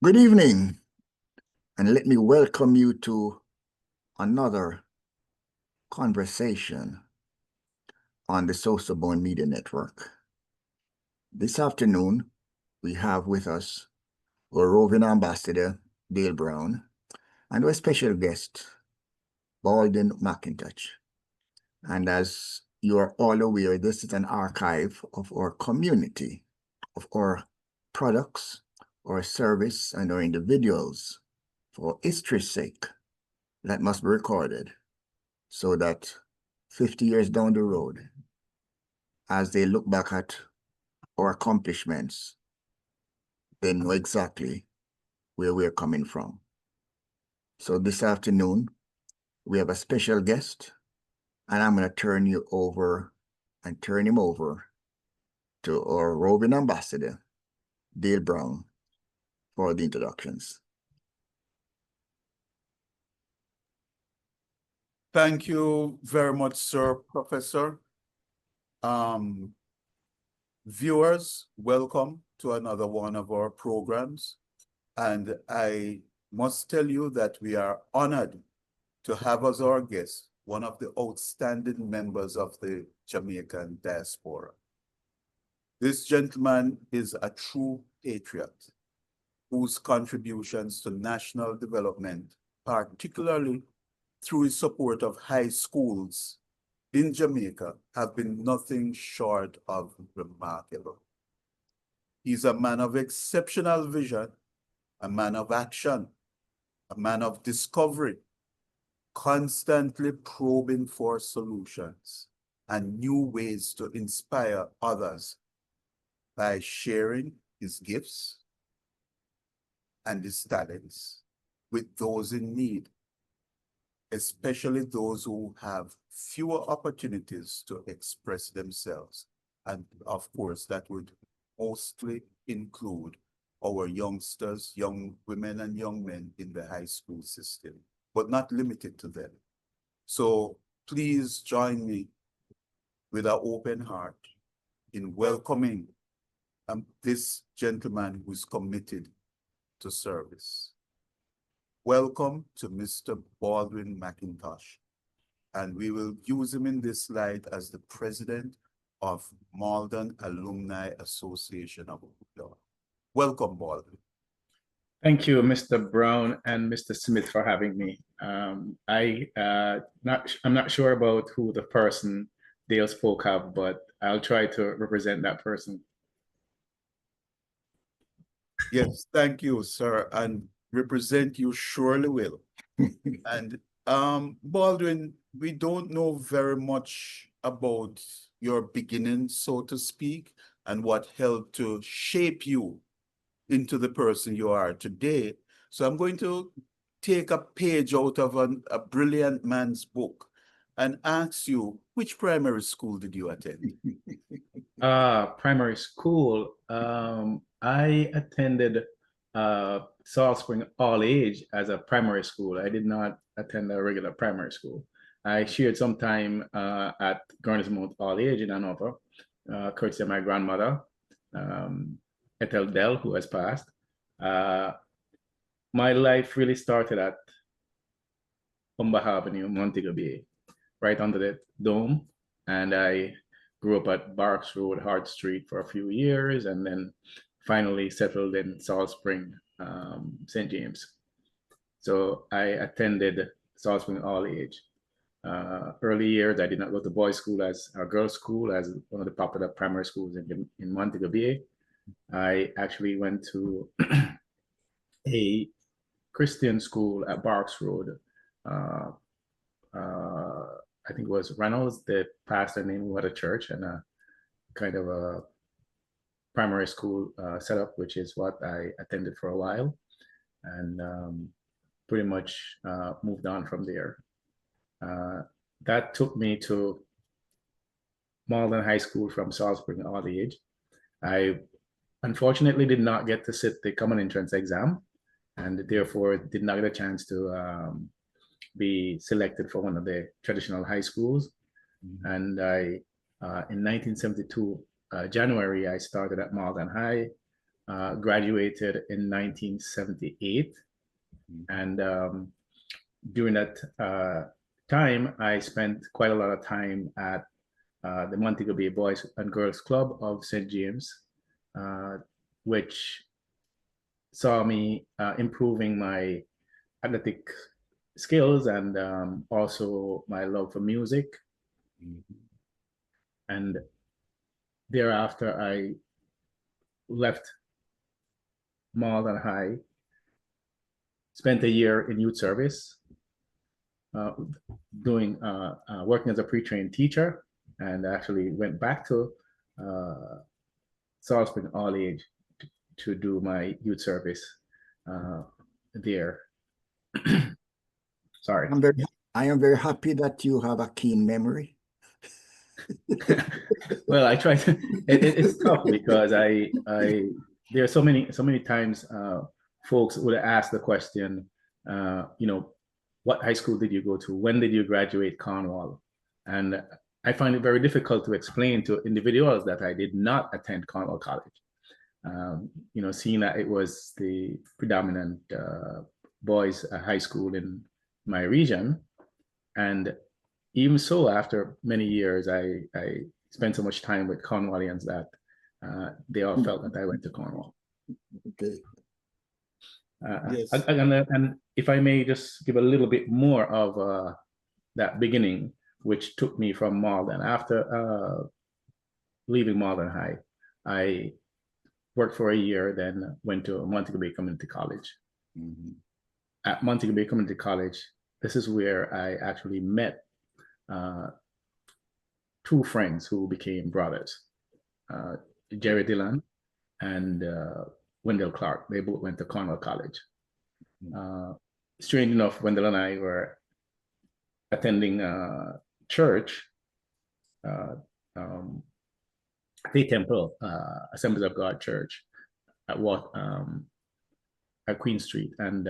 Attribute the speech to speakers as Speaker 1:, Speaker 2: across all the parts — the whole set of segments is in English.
Speaker 1: Good evening, and let me welcome you to another conversation on the SosoBone Media Network. This afternoon, we have with us our roving ambassador, Dale Brown, and our special guest, Baldwin McIntosh. And as you are all aware, this is an archive of our community, of our products, our service, and our individuals for history's sake that must be recorded so that 50 years down the road, as they look back at our accomplishments, they know exactly where we're coming from. So this afternoon, we have a special guest, and I'm going to turn him over to our roving ambassador, Dale Brown, for the introductions.
Speaker 2: Thank you very much, Sir Professor. Viewers, welcome to another one of our programs. And I must tell you that we are honored to have as our guest one of the outstanding members of the Jamaican diaspora. This gentleman is a true patriot whose contributions to national development, particularly through his support of high schools in Jamaica, have been nothing short of remarkable. He's a man of exceptional vision, a man of action, a man of discovery, constantly probing for solutions and new ways to inspire others by sharing his gifts and his talents with those in need, especially those who have fewer opportunities to express themselves. And of course, that would mostly include our youngsters, young women and young men in the high school system, but not limited to them. So please join me with an open heart in welcoming this gentleman who is committed to service. Welcome to Mr. Baldwin McIntosh, and we will use him in this slide as the president of Maldon Alumni Association of Law. Welcome, Baldwin.
Speaker 3: Thank you, Mr. Brown and Mr. Smith, for having me. I'm not sure about who the person Dale spoke of, but I'll try to represent that person.
Speaker 2: Yes, thank you, sir, and represent you surely will. And Baldwin, we don't know very much about your beginnings, so to speak, and what helped to shape you into the person you are today. So I'm going to take a page out of a brilliant man's book and ask you, which primary school did you attend?
Speaker 3: Primary school. I attended Salt Spring All Age as a primary school. I did not attend a regular primary school. I shared some time at Garner's Mount All Age in Hanover, courtesy of my grandmother, Ethel Dell, who has passed. My life really started at Humber Avenue, Montego Bay, right under the dome. And I grew up at Barks Road, Hart Street for a few years, and then finally settled in Salt Spring, St. James. So I attended Salt Spring All Age. Early years, I did not go to boys' school as a girls' school, as one of the popular primary schools in Montego Bay. I actually went to a Christian school at Barks Road. I think it was Reynolds, the pastor name who had a church and a kind of a primary school setup, which is what I attended for a while, and pretty much moved on from there. That took me to Maldon High School from Salt Spring All Age. I unfortunately did not get to sit the common entrance exam, and therefore did not get a chance to be selected for one of the traditional high schools. And I, in 1972, January, I started at Maldon High. graduated in 1978. And during that time, I spent quite a lot of time at the Montego Bay Boys and Girls Club of St. James, which saw me improving my athletic skills and also my love for music. And thereafter, I left Maldon High, spent a year in youth service, working as a pre-trained teacher, and actually went back to Salt Spring All Age to do my youth service there. Sorry.
Speaker 1: I am very happy that you have a keen memory.
Speaker 3: Well, I try to. It's tough because there are so many times folks would ask the question, what high school did you go to? When did you graduate Cornwall? And I find it very difficult to explain to individuals that I did not attend Cornwall College. Seeing that it was the predominant boys' high school in my region. And even so, after many years, I spent so much time with Cornwallians that they all felt that I went to Cornwall.
Speaker 1: Okay.
Speaker 2: Yes.
Speaker 3: And if I may just give a little bit more of that beginning, which took me from Maldon. After leaving Maldon High, I worked for a year, then went to Montego Bay Community College. At Montego Bay Community College, this is where I actually met two friends who became brothers, Jerry Dillon and Wendell Clark. They both went to Cornwall College. Strange enough, Wendell and I were attending church, Faith Temple, Assemblies of God Church at Queen Street, and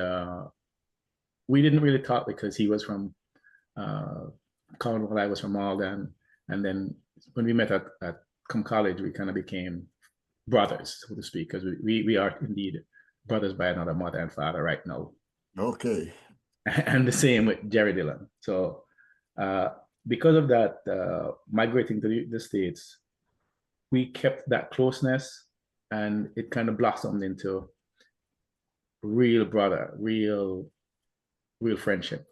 Speaker 3: we didn't really talk because he was from Cornwall, I was from Maldon, and then when we met at college, we kind of became brothers, so to speak, because we are indeed brothers by another mother and father right now.
Speaker 1: Okay.
Speaker 3: And the same with Jerry Dillon. So because of that, migrating to the States, we kept that closeness, and it kind of blossomed into real friendship.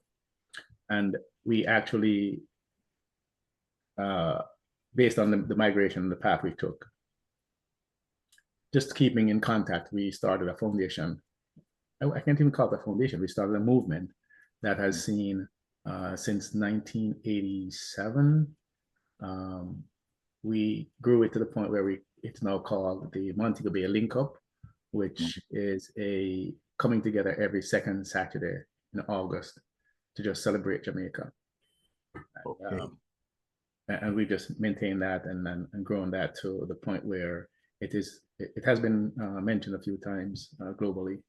Speaker 3: And we actually, based on the migration, the path we took, just keeping in contact, we started a foundation. I can't even call it a foundation. We started a movement that has seen since 1987. We grew it to the point where it's now called the Montego Bay Link Up, which is a coming together every second Saturday in August to just celebrate Jamaica.
Speaker 1: Okay.
Speaker 3: And we just maintained that and grown that to the point where it has been mentioned a few times globally,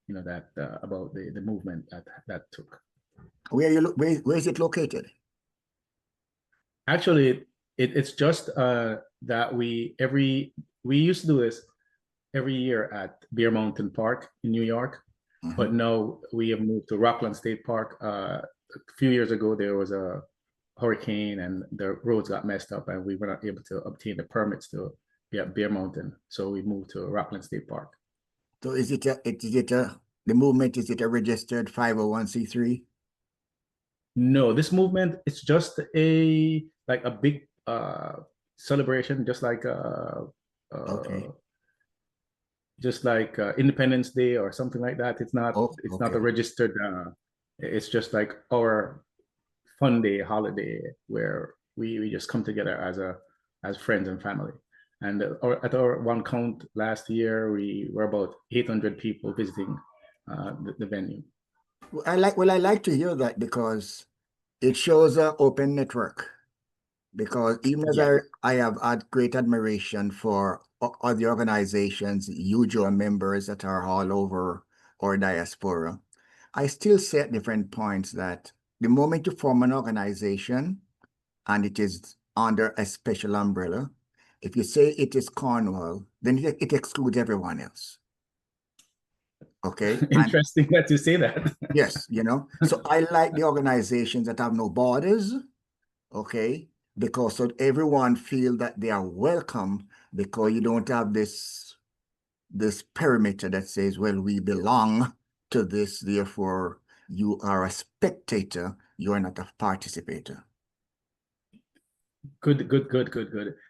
Speaker 3: that about the movement that took.
Speaker 1: Where is it located?
Speaker 3: Actually, it's just that we used to do this every year at Bear Mountain Park in New York, but now we have moved to Rockland State Park. A few years ago, there was a hurricane and the roads got messed up, and we were not able to obtain the permits to be at Bear Mountain, so we moved to Rockland State Park.
Speaker 1: So the movement, is it a registered 501c3?
Speaker 3: No, this movement, it's just a big celebration, just like
Speaker 1: Okay.
Speaker 3: just like Independence Day or something like that. It's not not a registered, it's just like our fun day, holiday, where we just come together as friends and family. And at our one count last year, we were about 800 people visiting the venue.
Speaker 1: I like to hear that, because it shows an open network. Because even as I have had great admiration for other organizations, UJO members that are all over our diaspora, I still say at different points that the moment you form an organization and it is under a special umbrella, If you say it is Cornwall, then it excludes everyone else. Okay.
Speaker 3: Interesting that you say that.
Speaker 1: Yes, you know. So I like the organizations that have no borders, okay, because so everyone feel that they are welcome, because you don't have this perimeter that says, well, we belong to this, therefore you are a spectator, you are not a participator.
Speaker 3: Good.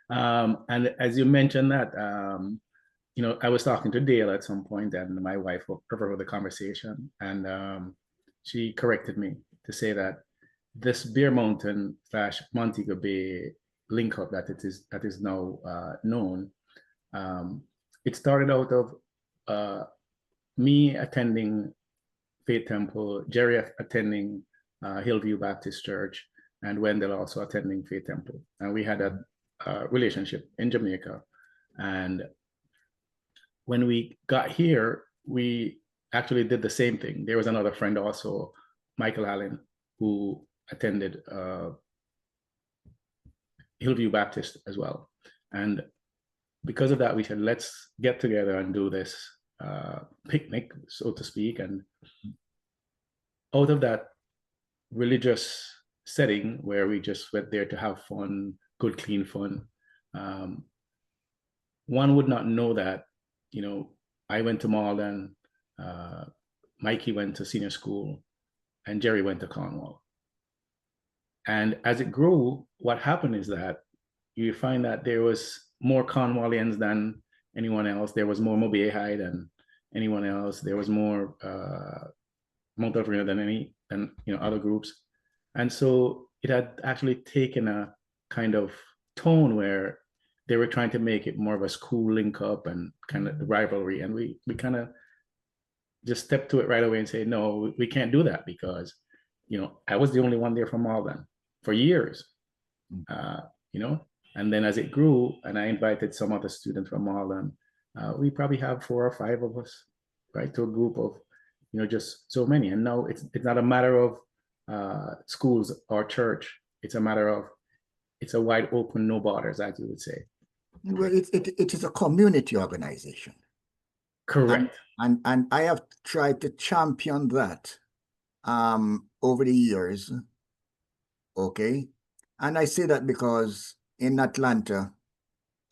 Speaker 3: And as you mentioned that, you know, I was talking to Dale at some point, and my wife overheard the conversation, and she corrected me to say that this Bear Mountain / Montego Bay link up that is now known. It started out of me attending Faith Temple, Jerry attending Hillview Baptist Church, and Wendell also attending Faith Temple. And we had a relationship in Jamaica. And when we got here, we actually did the same thing. There was another friend also, Michael Allen, who attended Hillview Baptist as well. And because of that, we said, let's get together and do this picnic, so to speak. And out of that religious setting where we just went there to have fun, good, clean fun, one would not know that, you know, I went to Maldon, Mikey went to senior school, and Jerry went to Cornwall. And as it grew, what happened is that you find that there was more Cornwallians than anyone else. There was more Mobiehide than anyone else. There was more Mount Alvernia than you know, other groups. And so it had actually taken a kind of tone where they were trying to make it more of a school link up and kind of the rivalry. And we kind of just stepped to it right away and say, no, we can't do that, because, you know, I was the only one there from Maldon for years, you know. And then as it grew, and I invited some other students from Maldon, we probably have 4 or 5 of us, right, to a group of, you know, just so many. And now it's not a matter of schools or church. It's a matter of, it's a wide open, no borders, as you would say.
Speaker 1: Well, it is a community organization.
Speaker 3: Correct.
Speaker 1: And I have tried to champion that over the years. Okay. And I say that because in Atlanta,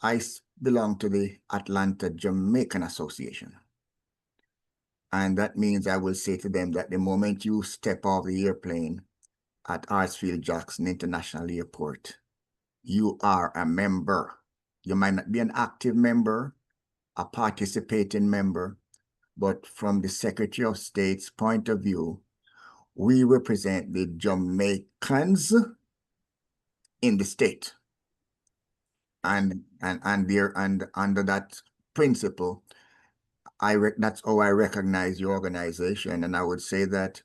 Speaker 1: I belong to the Atlanta Jamaican Association. And that means I will say to them that the moment you step off the airplane at Hartsfield-Jackson International Airport, you are a member. You might not be an active member, a participating member, but from the Secretary of State's point of view, we represent the Jamaicans in the state. And under that principle, that's how I recognize your organization. And I would say that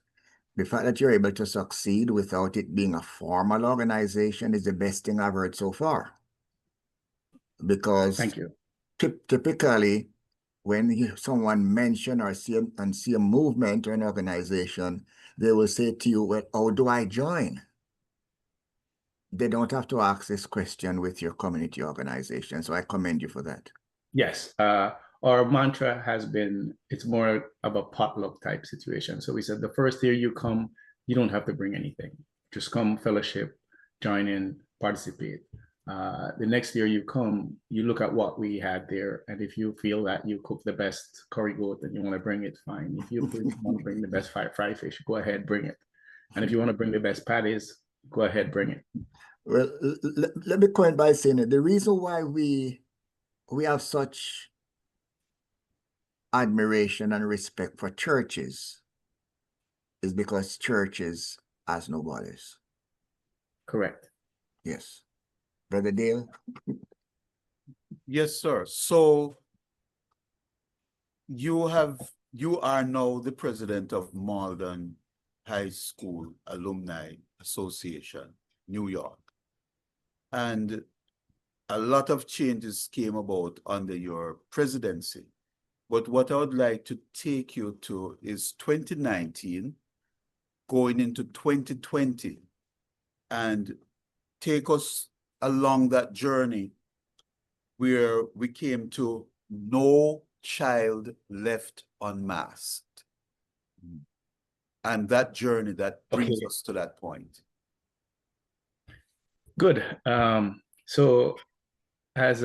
Speaker 1: the fact that you're able to succeed without it being a formal organization is the best thing I've heard so far. Because
Speaker 3: thank you.
Speaker 1: Typically, when someone mention or see a movement or an organization, they will say to you, well, how do I join? They don't have to ask this question with your community organization. So I commend you for that.
Speaker 3: Yes. Our mantra has been, it's more of a potluck type situation. So we said the first year you come, you don't have to bring anything. Just come, fellowship, join in, participate. The next year you come, you look at what we had there. And if you feel that you cook the best curry goat and you want to bring it, fine. If you want to bring the best fried fish, go ahead, bring it. And if you want to bring the best patties, go ahead, bring it.
Speaker 1: Well, let me comment by saying that the reason why we have such admiration and respect for churches is because churches has no borders.
Speaker 3: Correct.
Speaker 1: Yes. Brother Dale?
Speaker 2: Yes, sir. So you are now the president of Maldon High School Alumni Association, New York. And a lot of changes came about under your presidency. But what I would like to take you to is 2019 going into 2020 and take us along that journey where we came to no child left unmasked. And that journey that brings
Speaker 3: Okay.
Speaker 2: us to that point.
Speaker 3: Good. So as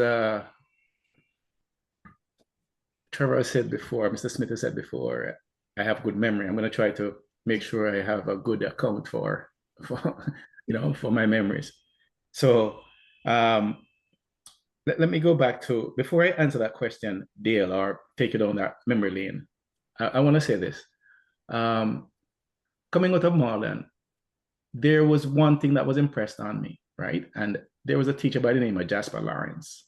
Speaker 3: Trevor said before, Mr. Smith has said before, I have good memory. I'm going to try to make sure I have a good account for for my memories. So let me go back to, before I answer that question, Dale, or take you down that memory lane, I want to say this. Coming out of Maldon, there was one thing that was impressed on me, right? And there was a teacher by the name of Jasper Lawrence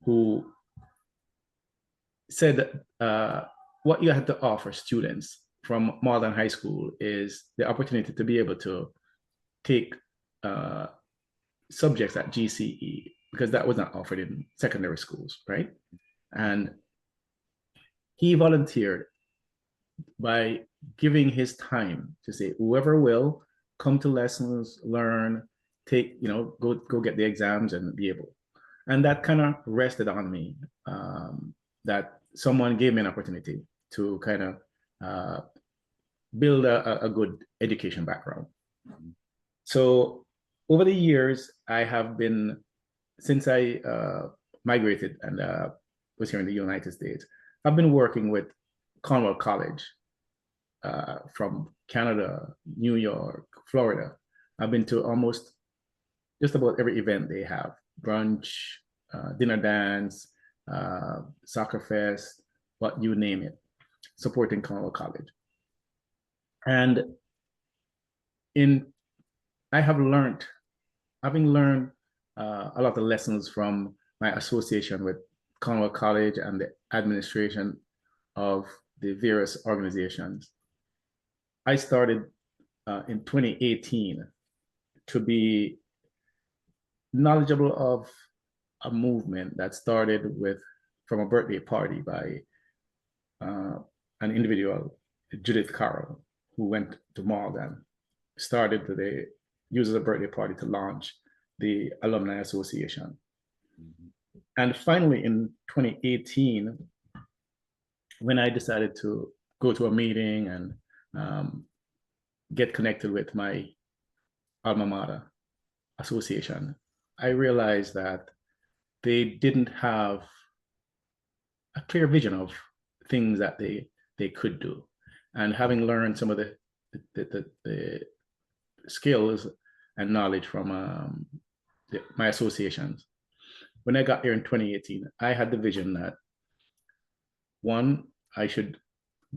Speaker 3: who said what you had to offer students from Maldon High School is the opportunity to be able to take subjects at GCE, because that was not offered in secondary schools, right? And he volunteered by giving his time to say, whoever will come to lessons, learn, take, go get the exams and be able. And that kind of rested on me, that someone gave me an opportunity to kind of build a good education background. So over the years, I have been, since I migrated and was here in the United States, I've been working with Cornwall College from Canada, New York, Florida. I've been to almost just about every event they have, brunch, dinner dance, soccer fest, what you name it, supporting Cornwall College. And I have learned, having learned a lot of lessons from my association with Cornwall College and the administration of the various organizations, I started in 2018 to be knowledgeable of a movement that started from a birthday party by an individual, Judith Carroll, who went to Maldon, started the uses a birthday party to launch the Alumni Association. And finally, in 2018, when I decided to go to a meeting and get connected with my alma mater association, I realized that they didn't have a clear vision of things that they could do. And having learned some of the skills and knowledge from my associations, when I got there in 2018, I had the vision that, one, I should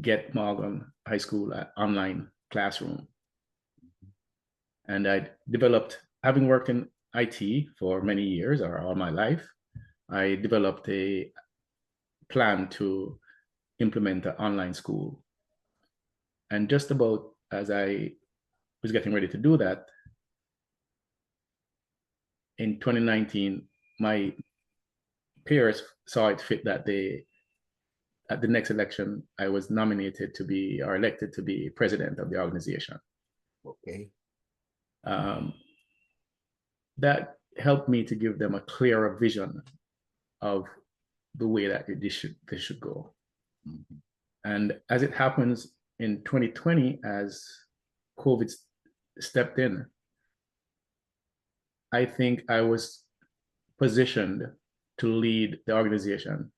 Speaker 3: get Maldon High School an online classroom. And I developed, having worked in IT for many years or all my life, I developed a plan to implement an online school. And just about as I was getting ready to do that, in 2019, my peers saw it fit that at the next election, I was nominated to be, or elected to be, president of the organization.
Speaker 1: Okay.
Speaker 3: That helped me to give them a clearer vision of the way that they should go. Mm-hmm. And as it happens in 2020, as COVID stepped in, I think I was positioned to lead the organization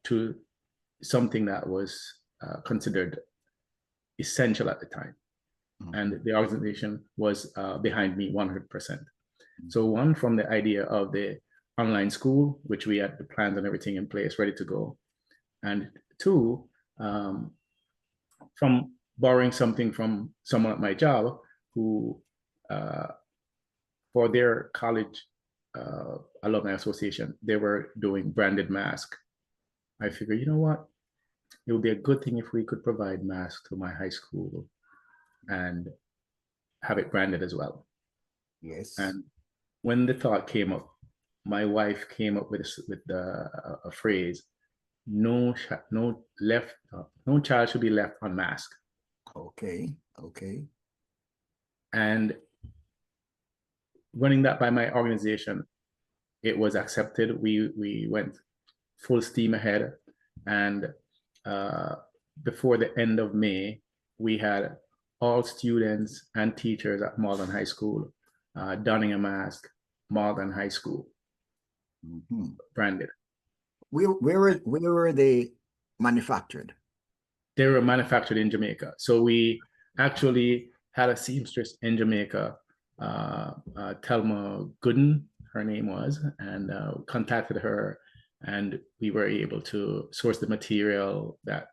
Speaker 3: to something that was considered essential at the time. Mm-hmm. And the organization was behind me 100%. Mm-hmm. So one, from the idea of the online school, which we had the plans and everything in place, ready to go. And two, from borrowing something from someone at my job who, for their college alumni association, they were doing branded masks. I figured, you know what? It would be a good thing if we could provide masks to my high school and have it branded as well.
Speaker 1: Yes.
Speaker 3: And when the thought came up, my wife came up with a phrase: no child should be left unmasked.
Speaker 1: Okay. Okay.
Speaker 3: And running that by my organization, it was accepted. We went full steam ahead, and before the end of May, we had all students and teachers at Maldon High School donning a mask, Maldon High School, branded.
Speaker 1: Where were they manufactured?
Speaker 3: They were manufactured in Jamaica. So we actually had a seamstress in Jamaica, Thelma Gooden, her name was, and contacted her, and we were able to source the material that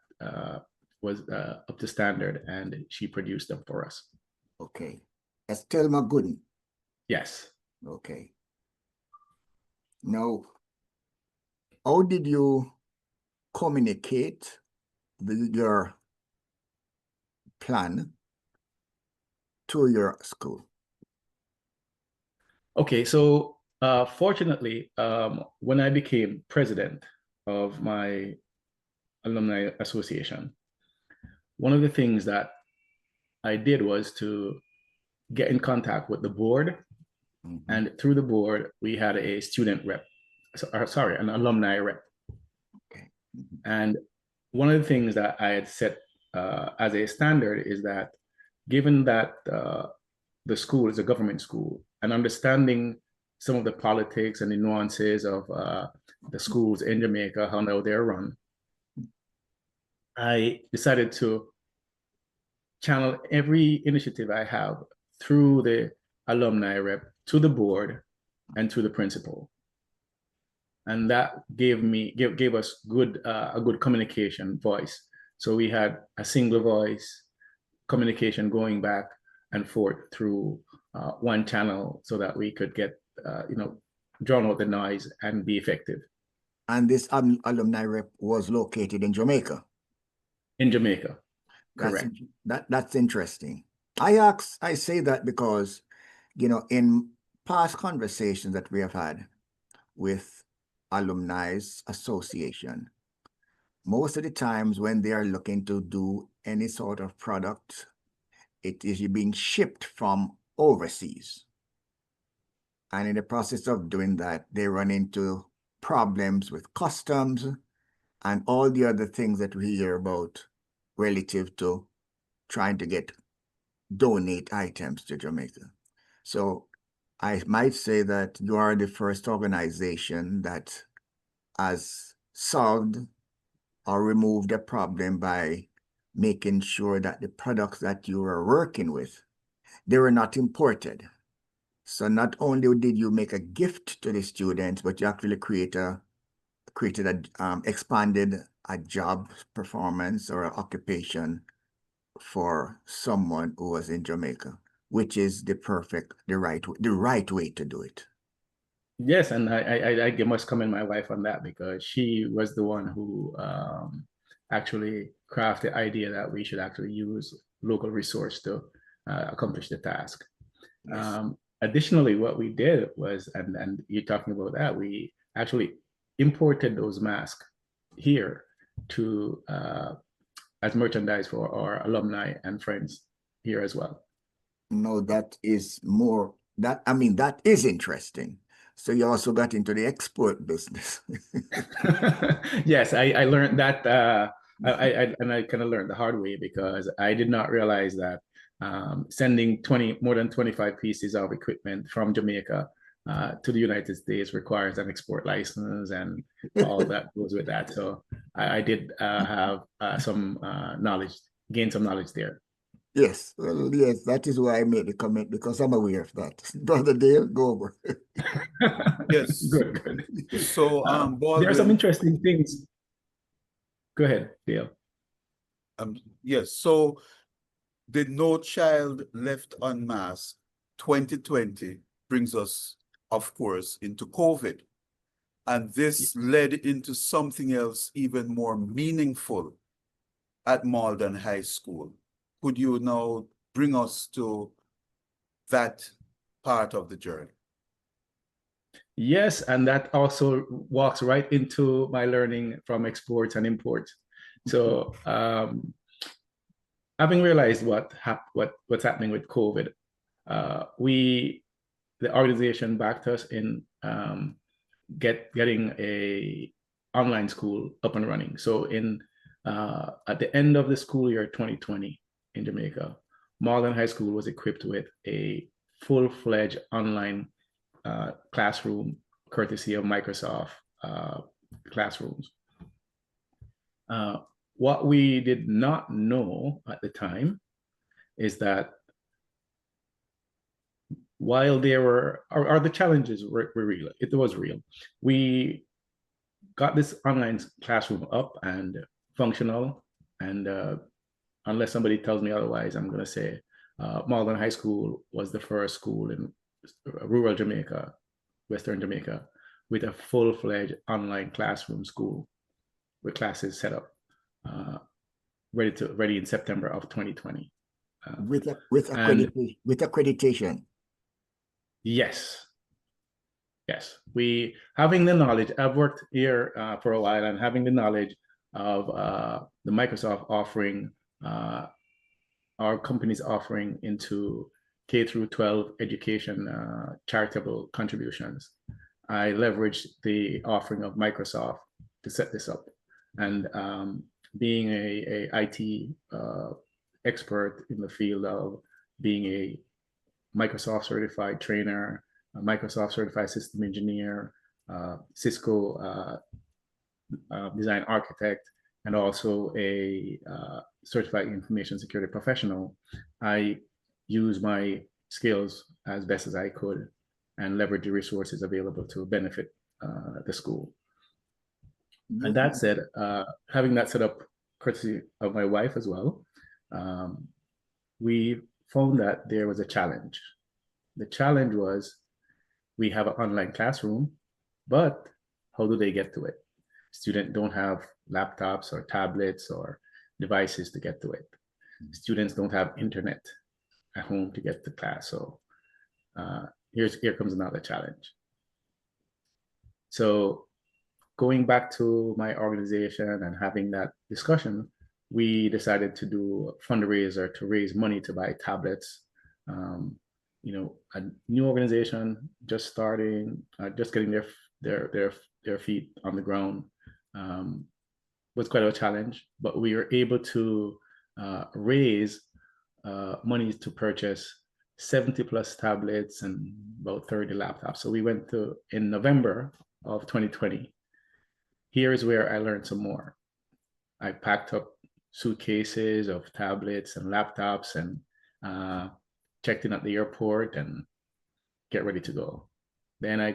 Speaker 3: was up to standard, and she produced them for us.
Speaker 1: Okay. That's Thelma Gooden.
Speaker 3: Yes.
Speaker 1: Okay. Now, how did you communicate your plan to your school?
Speaker 3: Okay, so fortunately, when I became president of my alumni association, one of the things that I did was to get in contact with the board, and through the board, we had a student rep, sorry, an alumni rep.
Speaker 1: Okay.
Speaker 3: And one of the things that I had set as a standard is that given that the school is a government school, and understanding some of the politics and the nuances of the schools in Jamaica, how now they're run, I decided to channel every initiative I have through the alumni rep to the board and to the principal. And that gave us a good communication voice. So we had a single voice communication going back and forth through one channel, so that we could get drown out the noise and be effective.
Speaker 1: And this alumni rep was located in Jamaica.
Speaker 3: In Jamaica, correct.
Speaker 1: That's interesting. I say that because, in past conversations that we have had with alumni association, most of the times when they are looking to do any sort of product, it is being shipped from overseas. And in the process of doing that, they run into problems with customs and all the other things that we hear about relative to trying to donate items to Jamaica. So I might say that you are the first organization that has solved or removed a problem by making sure that the products that you are working with, they were not imported. So not only did you make a gift to the students, but you actually expanded a job performance or occupation for someone who was in Jamaica, which is the right way to do it.
Speaker 3: Yes, and I must commend my wife on that, because she was the one who actually crafted the idea that we should actually use local resource to accomplish the task. Yes. Additionally, what we did was, and you're talking about that, we actually imported those masks here to as merchandise for our alumni and friends here as well.
Speaker 1: No, that is that is interesting. So you also got into the export business.
Speaker 3: Yes, I learned that, I kind of learned the hard way, because I did not realize that sending more than 25 pieces of equipment from Jamaica to the United States requires an export license and all that goes with that. So I did have some knowledge, gain some knowledge there.
Speaker 1: Yes, well, yes, that is why I made the comment, because I'm aware of that. Brother Dale, go over.
Speaker 2: Yes.
Speaker 3: Good.
Speaker 2: So Baldwin,
Speaker 3: there are some interesting things. Go ahead, Dale.
Speaker 2: Yes, so the No Child Left Unmasked 2020 brings us, of course, into COVID. And this led into something else even more meaningful at Maldon High School. Could you now bring us to that part of the journey?
Speaker 3: Yes, and that also walks right into my learning from exports and imports. So having realized what's happening with COVID, the organization backed us in getting a online school up and running. So at the end of the school year 2020 in Jamaica, Maldon High School was equipped with a full-fledged online classroom courtesy of Microsoft classrooms. What we did not know at the time is that while there were, or the challenges were real, it was real. We got this online classroom up and functional, and unless somebody tells me otherwise, I'm going to say Maldon High School was the first school in rural Jamaica, Western Jamaica, with a full-fledged online classroom school with classes set up, ready in September of 2020.
Speaker 1: With accreditation.
Speaker 3: Yes. Yes, we having the knowledge. I've worked here for a while, and having the knowledge of the Microsoft offering, our company's offering into K through 12 education charitable contributions. I leveraged the offering of Microsoft to set this up, and being a IT expert in the field of being a Microsoft certified trainer, a Microsoft certified system engineer, Cisco design architect, and also a certified information security professional, I use my skills as best as I could and leverage the resources available to benefit the school. And that said, having that set up courtesy of my wife as well, we found that there was a challenge. The challenge was we have an online classroom, but how do they get to it? Students don't have laptops or tablets or devices to get to it. Students don't have internet at home to get to class. So here comes another challenge. So going back to my organization and having that discussion, we decided to do a fundraiser to raise money to buy tablets. You know, a new organization just starting, just getting their feet on the ground was quite a challenge, but we were able to raise money to purchase 70 plus tablets and about 30 laptops. So we went to, in November of 2020, here is where I learned some more. I packed up suitcases of tablets and laptops and checked in at the airport and get ready to go. Then I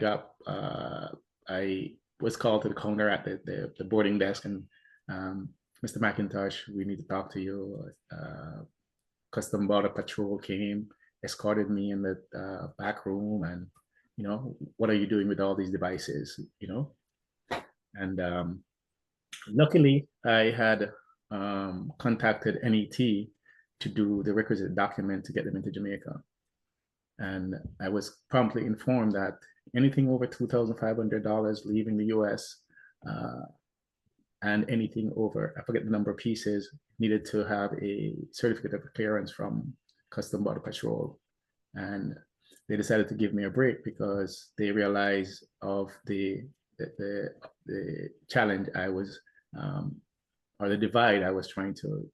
Speaker 3: was called to the counter at the boarding desk, and Mr. McIntosh, we need to talk to you. Custom Border Patrol came, escorted me in the back room, and, you know, what are you doing with all these devices, you know? And luckily, I had contacted NET to do the requisite document to get them into Jamaica. And I was promptly informed that anything over $2,500 leaving the US and anything over, I forget the number of pieces, needed to have a certificate of clearance from Custom Border Patrol. And they decided to give me a break because they realized of the challenge I was, or the divide I was trying to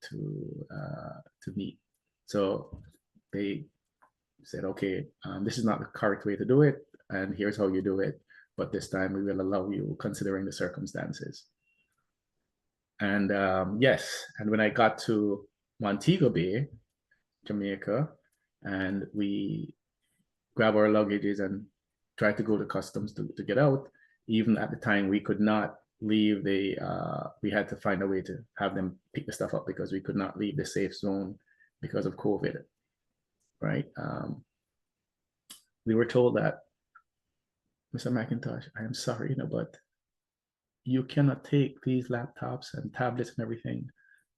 Speaker 3: meet. So they said, okay, this is not the correct way to do it, and here's how you do it, but this time we will allow you considering the circumstances. And yes, and when I got to Montego Bay, Jamaica, and we grab our luggages and try to go to customs to get out, even at the time we could not leave we had to find a way to have them pick the stuff up because we could not leave the safe zone because of COVID, right? We were told that, Mr. McIntosh, I am sorry, you know, but you cannot take these laptops and tablets and everything.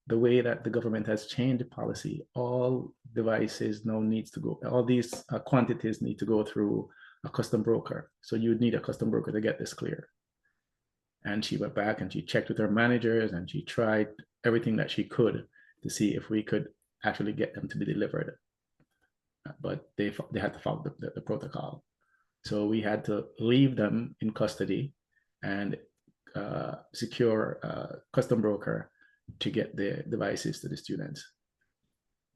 Speaker 3: The way that the government has changed the policy, all devices now needs to go, all these quantities need to go through a custom broker. So you'd need a custom broker to get this clear. And she went back and she checked with her managers and she tried everything that she could to see if we could actually get them to be delivered. But they had to follow the protocol. So we had to leave them in custody and secure a custom broker to get the devices to the students.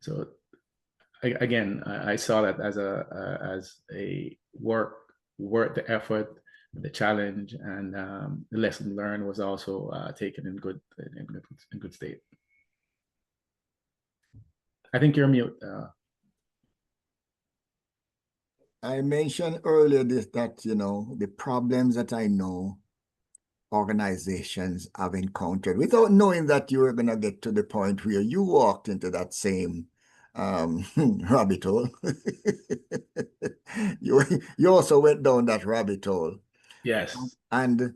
Speaker 3: So again, I saw that as a worth the effort, the challenge, and the lesson learned was also taken in good state. I think you're mute.
Speaker 1: I mentioned earlier that, you know, the problems that I know organizations have encountered without knowing that you were going to get to the point where you walked into that same rabbit hole. You also went down that rabbit hole.
Speaker 3: Yes.
Speaker 1: And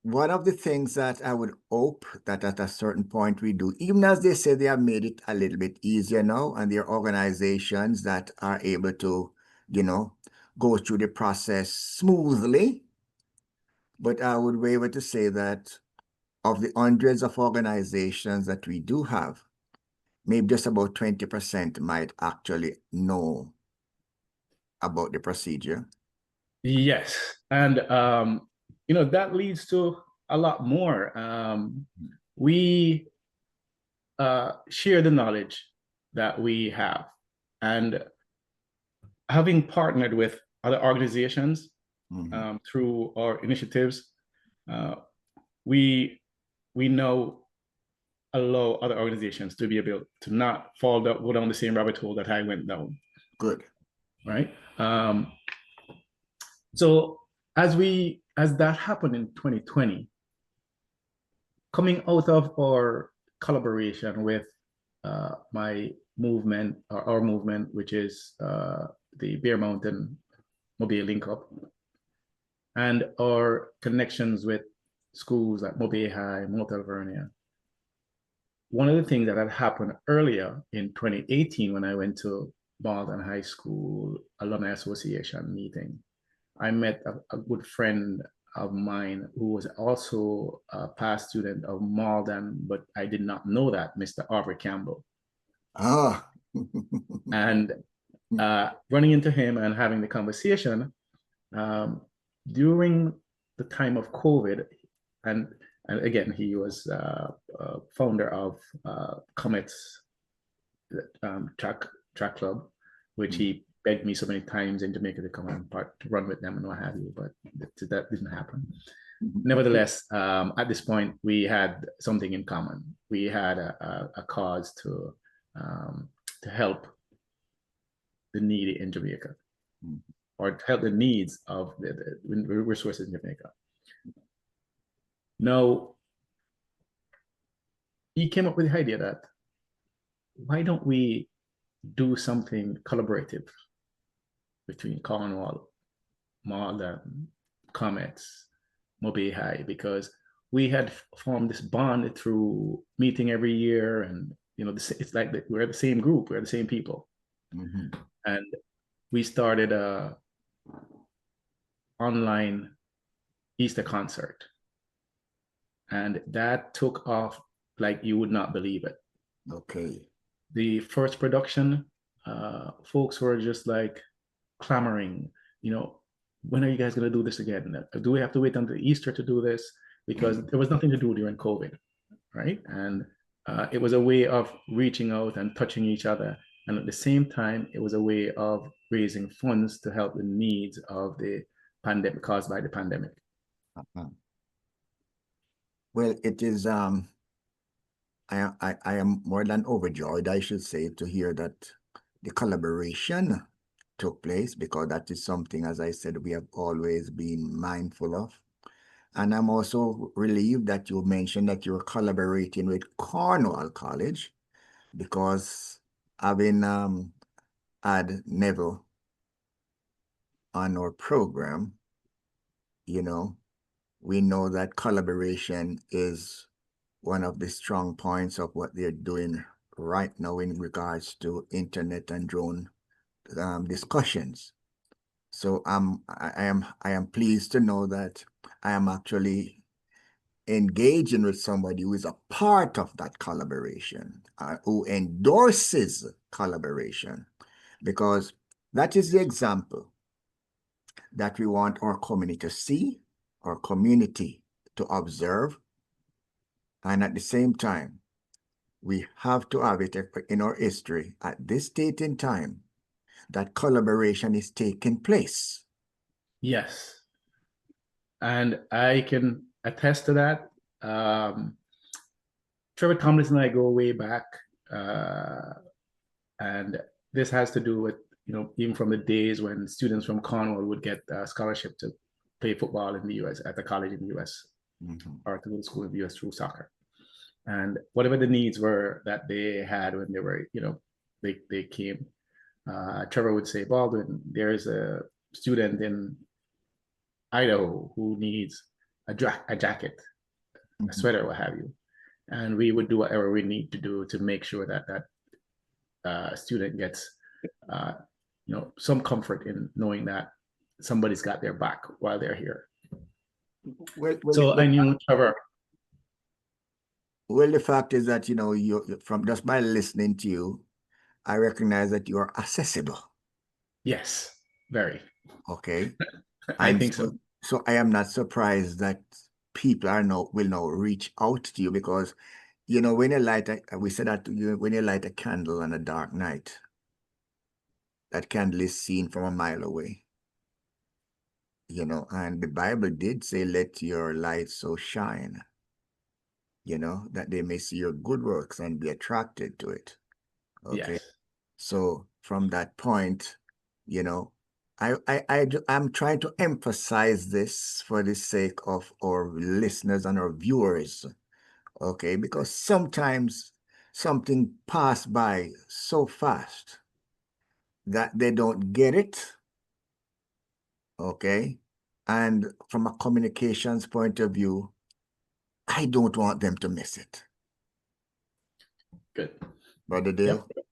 Speaker 1: one of the things that I would hope that at a certain point we do, even as they say they have made it a little bit easier now, and there are organizations that are able to, you know, go through the process smoothly. But I would be able to say that of the hundreds of organizations that we do have, maybe just about 20% might actually know about the procedure.
Speaker 3: Yes. And, you know, that leads to a lot more. We share the knowledge that we have. And having partnered with other organizations through our initiatives, we now allow other organizations to be able to not go down the same rabbit hole that I went down.
Speaker 1: Good.
Speaker 3: Right. So as that happened in 2020, coming out of our collaboration with my movement, or our movement, which is the Bear Mountain Mobile Link Up, and our connections with schools like Mobile High, Mount Alvernia. One of the things that had happened earlier in 2018 when I went to Maldon High School Alumni Association meeting, I met a good friend of mine who was also a past student of Maldon, but I did not know that, Mr. Aubrey Campbell.
Speaker 1: Ah.
Speaker 3: And running into him and having the conversation during the time of COVID, and again, he was founder of Comet's track club, which he begged me so many times in Jamaica to come and to run with them and what have you, but that didn't happen. Nevertheless, at this point, we had something in common. We had a cause to help the needy in Jamaica, or to help the needs of the resources in Jamaica. Now, he came up with the idea that why don't we do something collaborative between Cornwall, Maldon, Comets, Mobile High, because we had formed this bond through meeting every year, and you know, it's like we're the same group, we're the same people, and we started a online Easter concert, and that took off like you would not believe it.
Speaker 1: Okay.
Speaker 3: The first production, folks were just like clamoring, you know, when are you guys going to do this again? Do we have to wait until Easter to do this? Because there was nothing to do during COVID, right? And it was a way of reaching out and touching each other. And at the same time, it was a way of raising funds to help the needs of the pandemic caused by the pandemic.
Speaker 1: Well, it is, I am more than overjoyed, I should say, to hear that the collaboration took place, because that is something, as I said, we have always been mindful of. And I'm also relieved that you mentioned that you're collaborating with Cornwall College, because having had Neville on our program, you know, we know that collaboration is one of the strong points of what they're doing right now in regards to internet and drone discussions. So I am pleased to know that I am actually engaging with somebody who is a part of that collaboration, who endorses collaboration, because that is the example. that we want our community to see, our community to observe, and at the same time, we have to have it in our history at this date in time that collaboration is taking place.
Speaker 3: Yes. And I can attest to that. Trevor Tomlinson and I go way back. And this has to do with, even from the days when students from Cornwall would get a scholarship to play football in the US, at the college in the US, or to go to school in the US through soccer. And whatever the needs were that they had when they were, they came, Trevor would say, Baldwin, there's a student in Idaho who needs a jacket, a sweater, what have you. And we would do whatever we need to do to make sure that that student gets, some comfort in knowing that somebody's got their back while they're here. I knew Trevor.
Speaker 1: Well, the fact is that, you from just by listening to you, I recognize that you are accessible.
Speaker 3: Yes, very.
Speaker 1: Okay.
Speaker 3: I think so.
Speaker 1: So I am not surprised that people will now reach out to you because, when you light we said that when you light a candle on a dark night, that candle is seen from a mile away. And the Bible did say, let your light so shine, that they may see your good works and be attracted to it. Okay.
Speaker 3: Yes.
Speaker 1: So from that point, I'm trying to emphasize this for the sake of our listeners and our viewers, okay? Because sometimes something passed by so fast that they don't get it, okay? And from a communications point of view, I don't want them to miss it.
Speaker 3: Good.
Speaker 1: Brother Dale?
Speaker 2: Yep.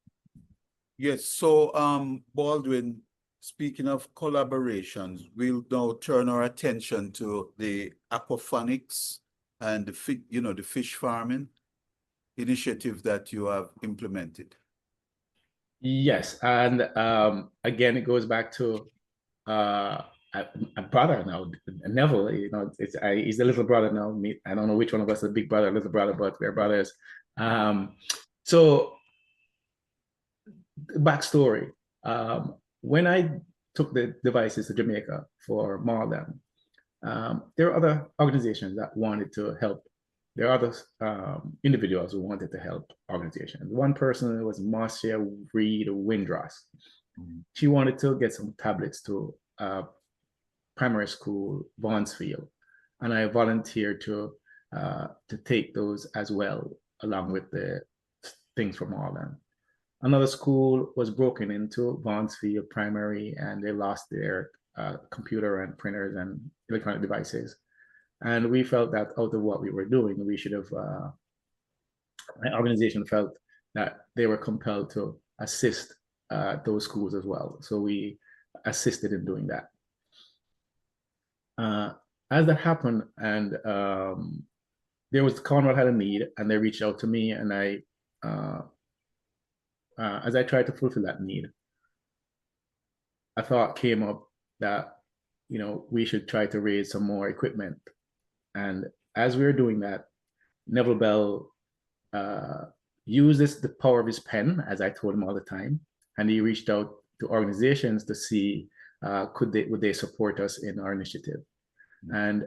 Speaker 2: Yes, so Baldwin, speaking of collaborations, we'll now turn our attention to the aquaponics and the fish farming initiative that you have implemented.
Speaker 3: Yes, and again, it goes back to a brother now, Neville. He's the little brother now. I don't know which one of us is the big brother, little brother, but we're brothers. So, backstory: when I took the devices to Jamaica for Maldon, there are other organizations that wanted to help. There are other individuals who wanted to help organizations. One person was Marcia Reed Windross. She wanted to get some tablets to primary school, Vaughnsfield, and I volunteered to take those as well, along with the things from Maldon. Another school was broken into, Vaughnsfield Primary, and they lost their computer and printers and electronic devices. And we felt that out of what we were doing, we should have, my organization felt that they were compelled to assist those schools as well. So we assisted in doing that. As that happened, and there was Cornwall had a need, and they reached out to me, and I, as I tried to fulfill that need, a thought came up that, we should try to raise some more equipment. And as we were doing that, Neville Bell used the power of his pen, as I told him all the time, and he reached out to organizations to see would they support us in our initiative. And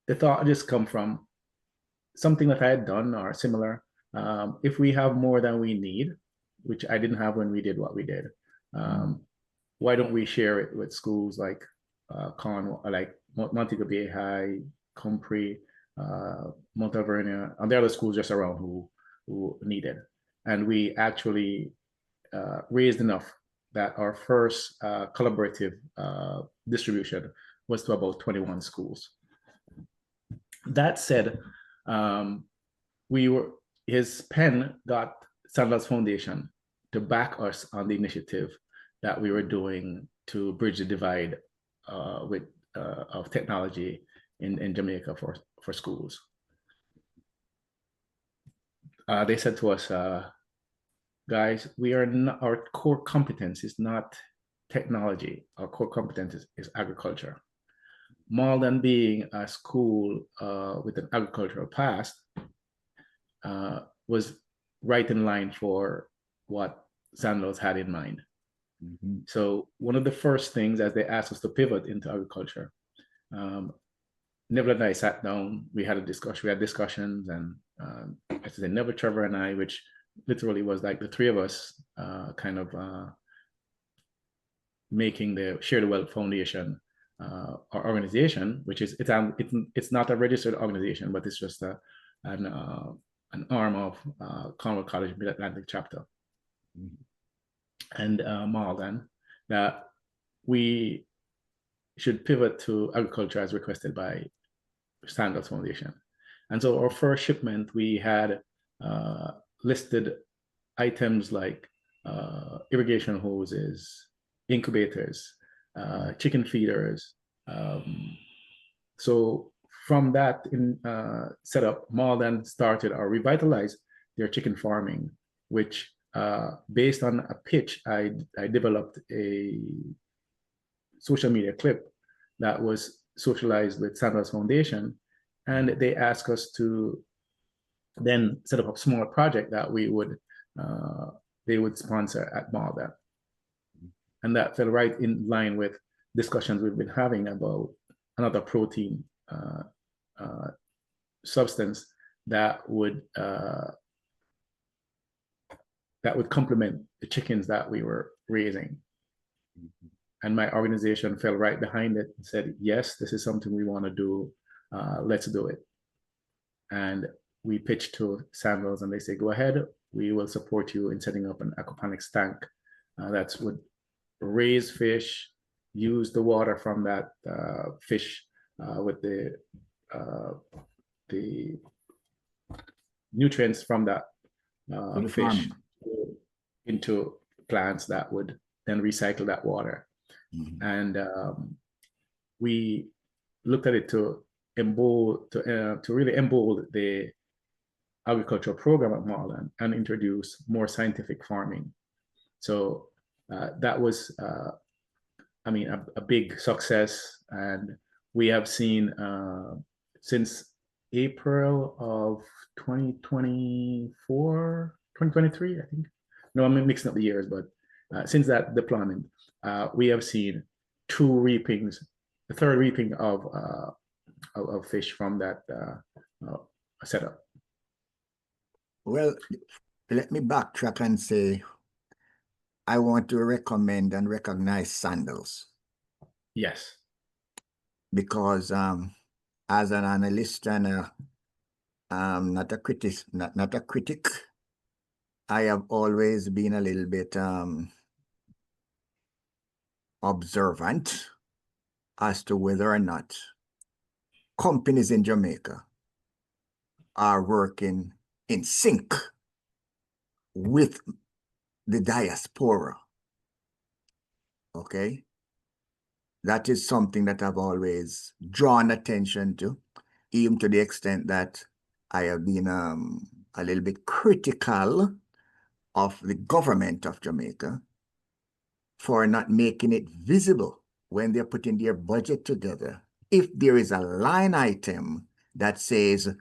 Speaker 3: the thought just come from something that I had done or similar. If we have more than we need, which I didn't have when we did what we did, why don't we share it with schools like Cornwall, like Montego Bay High, Compre, Montevernia, and the other schools just around who need it. And we actually raised enough that our first collaborative distribution was to about 21 schools. That said, his pen got Sandals Foundation to back us on the initiative that we were doing to bridge the divide of technology in Jamaica for schools. They said to us, guys, we are not, our core competence is not technology. Our core competence is agriculture. Maldon being a school with an agricultural past was right in line for what Sandals had in mind.
Speaker 1: Mhm.
Speaker 3: So one of the first things as they asked us to pivot into agriculture, Neville and I sat down, we had discussions, and I said, Neville, Trevor, and I, which literally was like the three of us kind of making the Share the Wealth Foundation, our organization, which is, it's not a registered organization, but it's just an arm of Cornwall College Mid-Atlantic chapter.
Speaker 1: Mhm.
Speaker 3: And Maldon, that we should pivot to agriculture as requested by Sandals Foundation. And so our first shipment, we had listed items like irrigation hoses, incubators, chicken feeders. So from that setup, Maldon started or revitalized their chicken farming, which based on a pitch, I developed a social media clip that was socialized with Sandals Foundation, and they asked us to then set up a small project that they would sponsor at Maldon. And that fell right in line with discussions we've been having about another protein substance that would complement the chickens that we were raising. And my organization fell right behind it and said, yes, this is something we want to do. Let's do it. And we pitched to Sandals, and they say, go ahead. We will support you in setting up an aquaponics tank that would raise fish, use the water from that fish with the nutrients from that fish into plants that would then recycle that water.
Speaker 1: Mhm.
Speaker 3: And we looked at it to really embolden the agricultural program at Maldon and introduce more scientific farming. So that was, a big success. And we have seen since April of 2023, I think. No, I'm mixing up the years, but since that deployment, we have seen the third reaping of fish from that setup.
Speaker 1: Well, let me backtrack and say, I want to recommend and recognize Sandals
Speaker 3: Yes.
Speaker 1: because as an analyst and not a critic, I have always been a little bit observant as to whether or not companies in Jamaica are working in sync with the diaspora. Okay? That is something that I've always drawn attention to, even to the extent that I have been a little bit critical of the government of Jamaica for not making it visible when they're putting their budget together. If there is a line item that says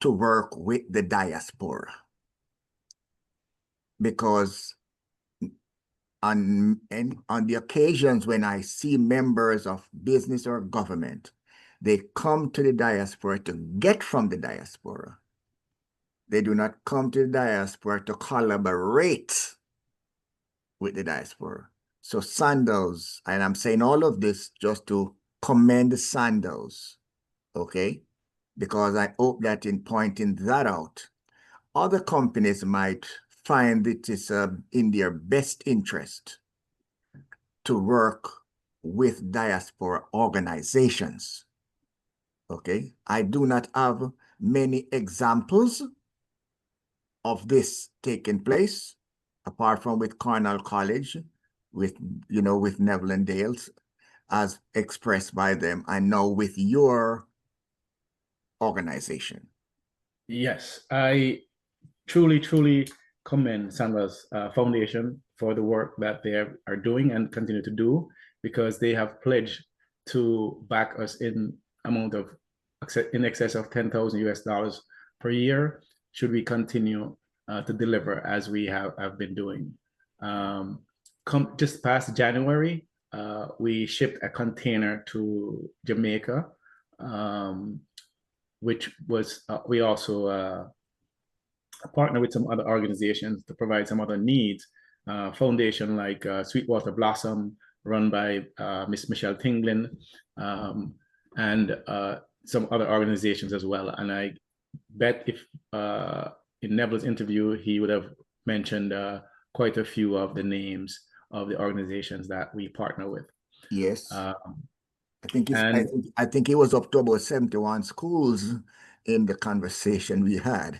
Speaker 1: to work with the diaspora, because on the occasions when I see members of business or government, they come to the diaspora to get from the diaspora. They do not come to the diaspora to collaborate with the diaspora. So Sandals, and I'm saying all of this just to commend Sandals, okay? Because I hope that in pointing that out, other companies might find it is in their best interest to work with diaspora organizations, okay? I do not have many examples of this taking place, apart from with Cornell College, with Neville and Dale's, as expressed by them, and now with your organization.
Speaker 3: Yes, I truly commend Sandals Foundation for the work that they are doing and continue to do, because they have pledged to back us in amount of in excess of $10,000 per year should we continue to deliver as we have been doing. Just past January, we shipped a container to Jamaica, which was we also partner with some other organizations to provide some other needs. Foundation like Sweetwater Blossom, run by Miss Michelle Tinglin, and some other organizations as well. And I bet if in Neville's interview, he would have mentioned quite a few of the names of the organizations that we partner with.
Speaker 1: Yes. I think it was up to about 71 schools in the conversation we had.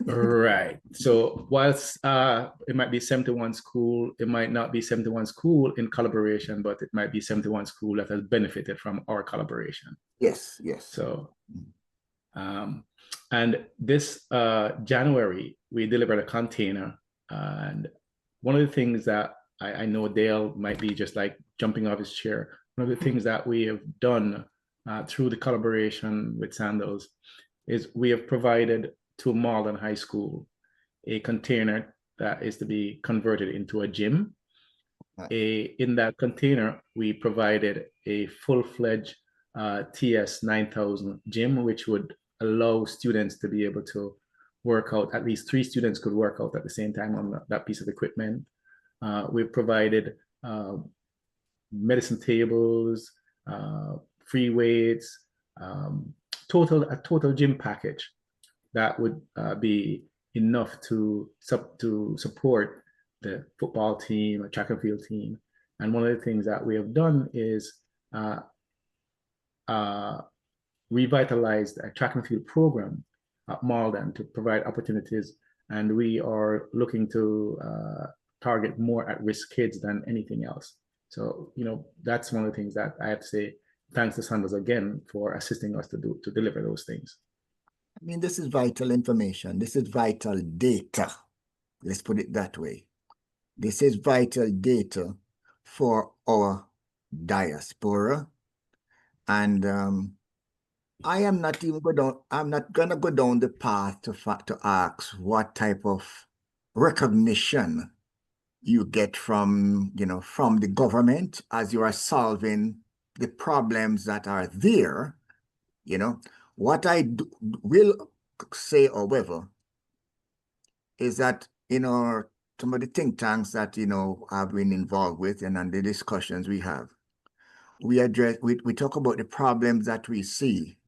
Speaker 3: Right. So whilst it might be 71 school, it might not be 71 school in collaboration, but it might be 71 school that has benefited from our collaboration.
Speaker 1: Yes, yes.
Speaker 3: So, and this January, we delivered a container. And one of the things that I know Dale might be just like jumping off his chair. One of the things that we have done through the collaboration with Sandals is we have provided to Maldon High School a container that is to be converted into a gym. In that container, we provided a full-fledged TS 9000 gym, which would allow students to be able to work out. At least 3 students could work out at the same time on that piece of equipment. We've provided medicine tables, free weights, a total gym package that would be enough to support the football team, a track and field team. And one of the things that we have done is revitalized a track and field program at Maldon to provide opportunities. And we are looking to target more at-risk kids than anything else. So, that's one of the things that I have to say, thanks to Sandals again for assisting us to deliver those things.
Speaker 1: I mean, this is vital information. This is vital data. Let's put it that way. This is vital data for our diaspora. And I am not even I'm not gonna go down the path to ask what type of recognition you get from, from the government as you are solving the problems that are there. What I will say, however, is that, some of the think tanks that, I've been involved with and the discussions we have, we talk about the problems that we see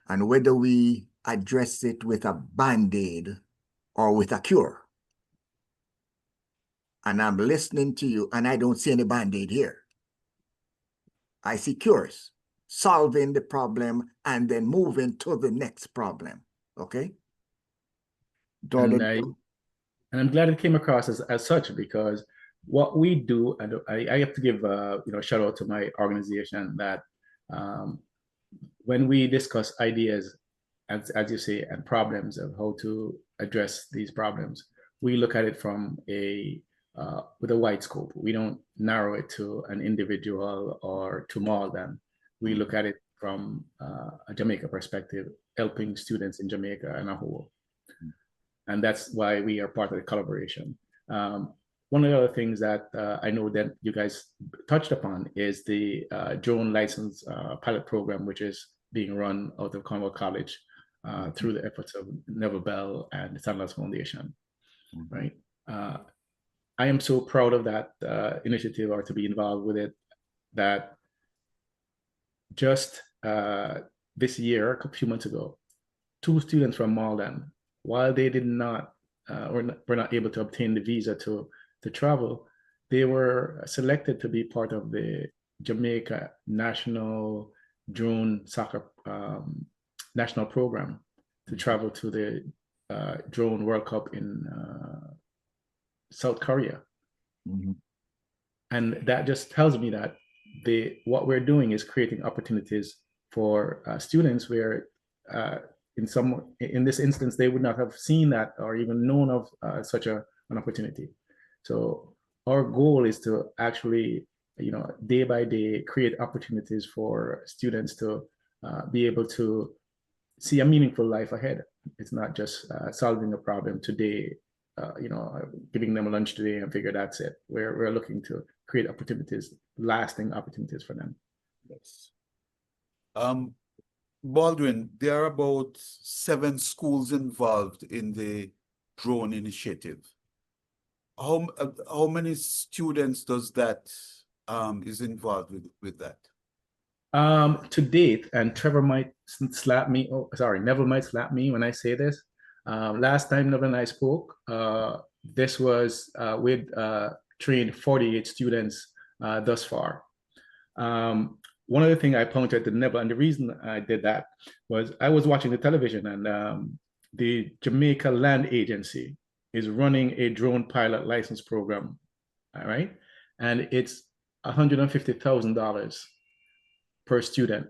Speaker 1: and whether we address it with a Band-Aid or with a cure. And I'm listening to you and I don't see any Band-Aid here. I see cures, solving the problem and then moving to the next problem. Okay?
Speaker 3: And I'm glad it came across as such, because what we do, and I have to give a shout out to my organization that when we discuss ideas, as you say, and problems of how to address these problems, we look at it from with a wide scope. We don't narrow it to an individual or to Maldon. We look at it from a Jamaica perspective, helping students in Jamaica and a whole. And that's why we are part of the collaboration. One of the other things that I know that you guys touched upon is the drone license pilot program, which is being run out of Cornwall College through the efforts of Neville Bell and the Sandals Foundation, right? I am so proud of that initiative, or to be involved with it, that just this year, a few months ago, 2 students from Maldon, while they did not were not able to obtain the visa to travel, they were selected to be part of the Jamaica National Drone Soccer National Program to travel to the Drone World Cup in South Korea. And that just tells me that what we're doing is creating opportunities for students where in this instance, they would not have seen that or even known of such a an opportunity. So our goal is to actually, day by day, create opportunities for students to be able to see a meaningful life ahead. It's not just solving a problem today, giving them lunch today and figure that's it. We're looking to create opportunities, lasting opportunities for them.
Speaker 2: Yes. Baldwin, there are about 7 schools involved in the drone initiative. How many students does that is involved with that?
Speaker 3: To date, and Trevor might slap me. Oh, sorry, Neville might slap me when I say this. Last time Neville and I spoke, this was we'd trained 48 students thus far. One other thing I pointed to Neville, and the reason I did that was I was watching the television, and the Jamaica Land Agency is running a drone pilot license program, all right? And it's $150,000 per student.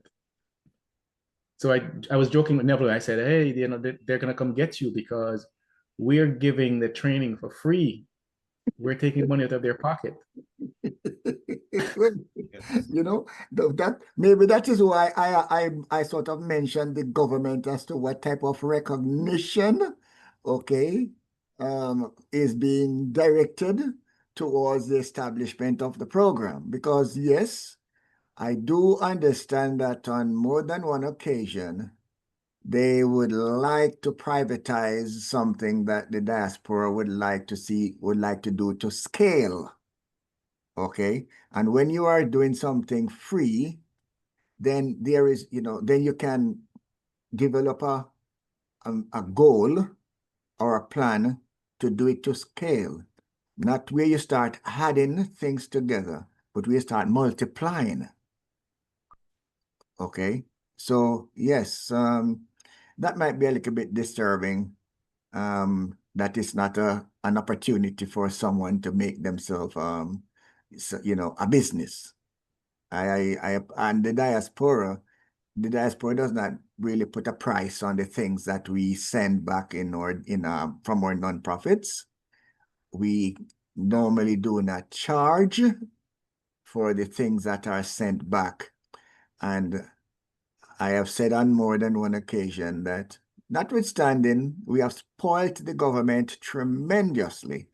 Speaker 3: So I was joking with Neville. I said, hey, they're going to come get you because we're giving the training for free. We're taking money out of their pocket.
Speaker 1: You know, that maybe that is why I sort of mentioned the government as to what type of recognition, okay, is being directed towards the establishment of the program. Because yes, I do understand that on more than one occasion, they would like to privatize something that the diaspora would like to do to scale. Okay. And when you are doing something free, then there is, then you can develop a goal or a plan to do it to scale. Not where you start adding things together, but where you start multiplying. Okay. So yes, that might be a little bit disturbing. That is not an opportunity for someone to make themselves, a business. And the diaspora does not really put a price on the things that we send back from our nonprofits. We normally do not charge for the things that are sent back. And I have said on more than one occasion that notwithstanding, we have spoiled the government tremendously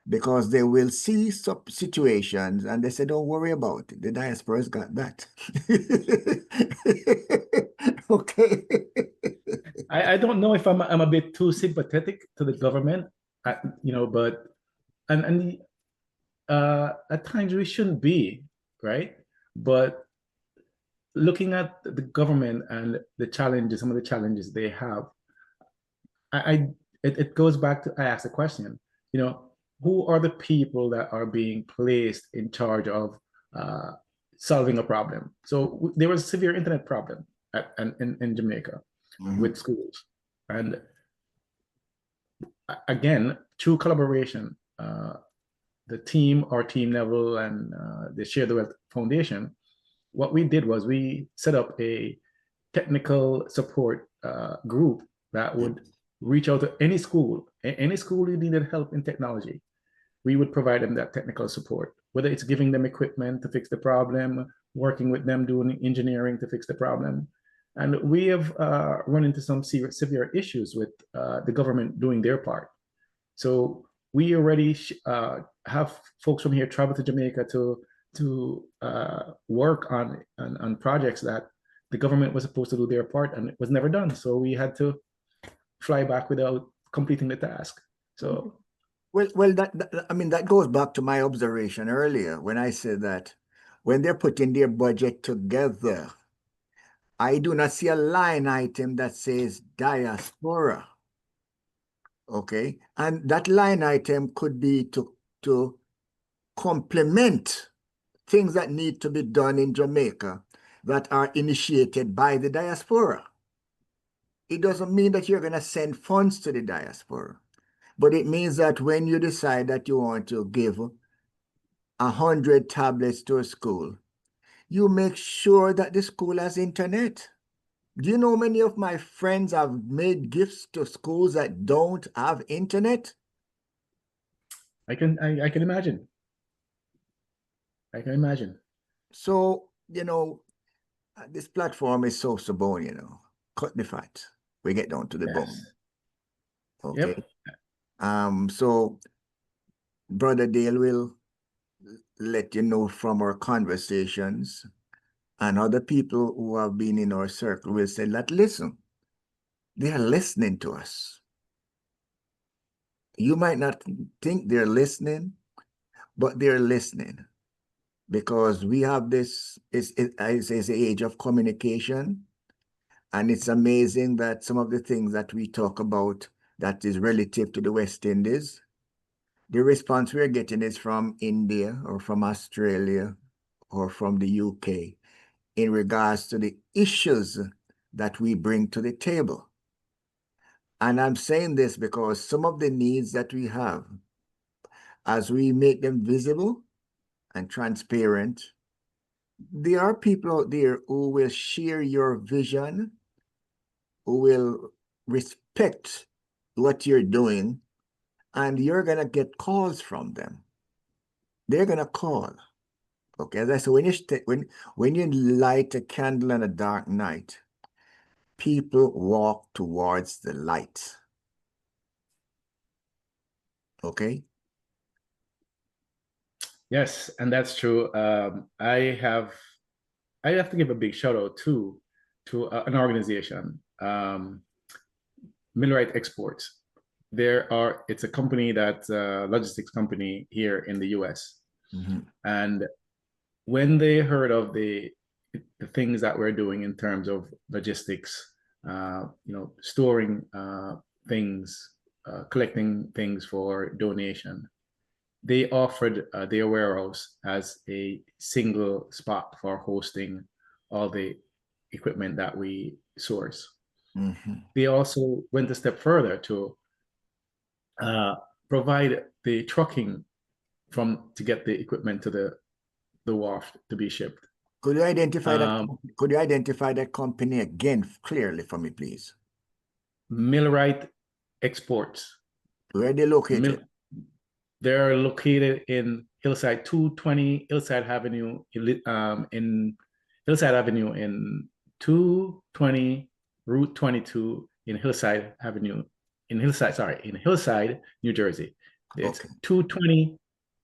Speaker 1: because they will see some situations and they say, don't worry about it. The diaspora's got that. Okay.
Speaker 3: I don't know if I'm a bit too sympathetic to the government, but at times we shouldn't be, right? But looking at the government and some of the challenges they have, it goes back to I asked the question, who are the people that are being placed in charge of solving a problem? So there was a severe internet problem in Jamaica with schools. And again, through collaboration, our team Neville and the Share the Wealth Foundation, what we did was we set up a technical support group that would reach out to any school who needed help in technology. We would provide them that technical support, whether it's giving them equipment to fix the problem, working with them doing engineering to fix the problem. And we have run into some severe issues with the government doing their part. So we already have folks from here travel to Jamaica to work on projects that the government was supposed to do their part and it was never done. So we had to fly back without completing the task. So
Speaker 1: well, that goes back to my observation earlier when I said that when they're putting their budget together, I do not see a line item that says diaspora. Okay, and that line item could be to complement things that need to be done in Jamaica that are initiated by the diaspora. It doesn't mean that you're going to send funds to the diaspora, but it means that when you decide that you want to give 100 tablets to a school, you make sure that the school has internet. Do you know many of my friends have made gifts to schools that don't have internet?
Speaker 3: I can imagine. I can imagine.
Speaker 1: So, this platform is SosoBone, cut the fat. We get down to the bone.
Speaker 3: Yes.
Speaker 1: Okay.
Speaker 3: Yep.
Speaker 1: So Brother Dale will let you know from our conversations, and other people who have been in our circle will say that, listen, they are listening to us. You might not think they're listening, but they're listening, because we have this, it's the age of communication. And it's amazing that some of the things that we talk about that is relative to the West Indies, the response we're getting is from India or from Australia or from the UK in regards to the issues that we bring to the table. And I'm saying this because some of the needs that we have, as we make them visible and transparent, there are people out there who will share your vision, who will respect what you're doing, and you're going to get calls from them. They're going to call. Okay, as I said, when you light a candle in a dark night, people walk towards the light. Okay?
Speaker 3: Yes, and that's true. I have to give a big shout out to an organization, Millwright Exports. It's a company that's a logistics company here in the US.
Speaker 1: Mm-hmm.
Speaker 3: And when they heard of the things that we're doing in terms of logistics, storing things, collecting things for donation, they offered their warehouse as a single spot for hosting all the equipment that we source.
Speaker 1: Mm-hmm.
Speaker 3: They also went a step further to provide the trucking to get the equipment to the wharf to be shipped.
Speaker 1: Could you identify that company again clearly for me, please?
Speaker 3: Millwright Exports.
Speaker 1: Where are they located?
Speaker 3: They're located in Hillside 220 Hillside Avenue in Hillside Avenue in 220 Route 22 in Hillside Avenue in Hillside, New Jersey. It's
Speaker 1: Okay.
Speaker 3: 220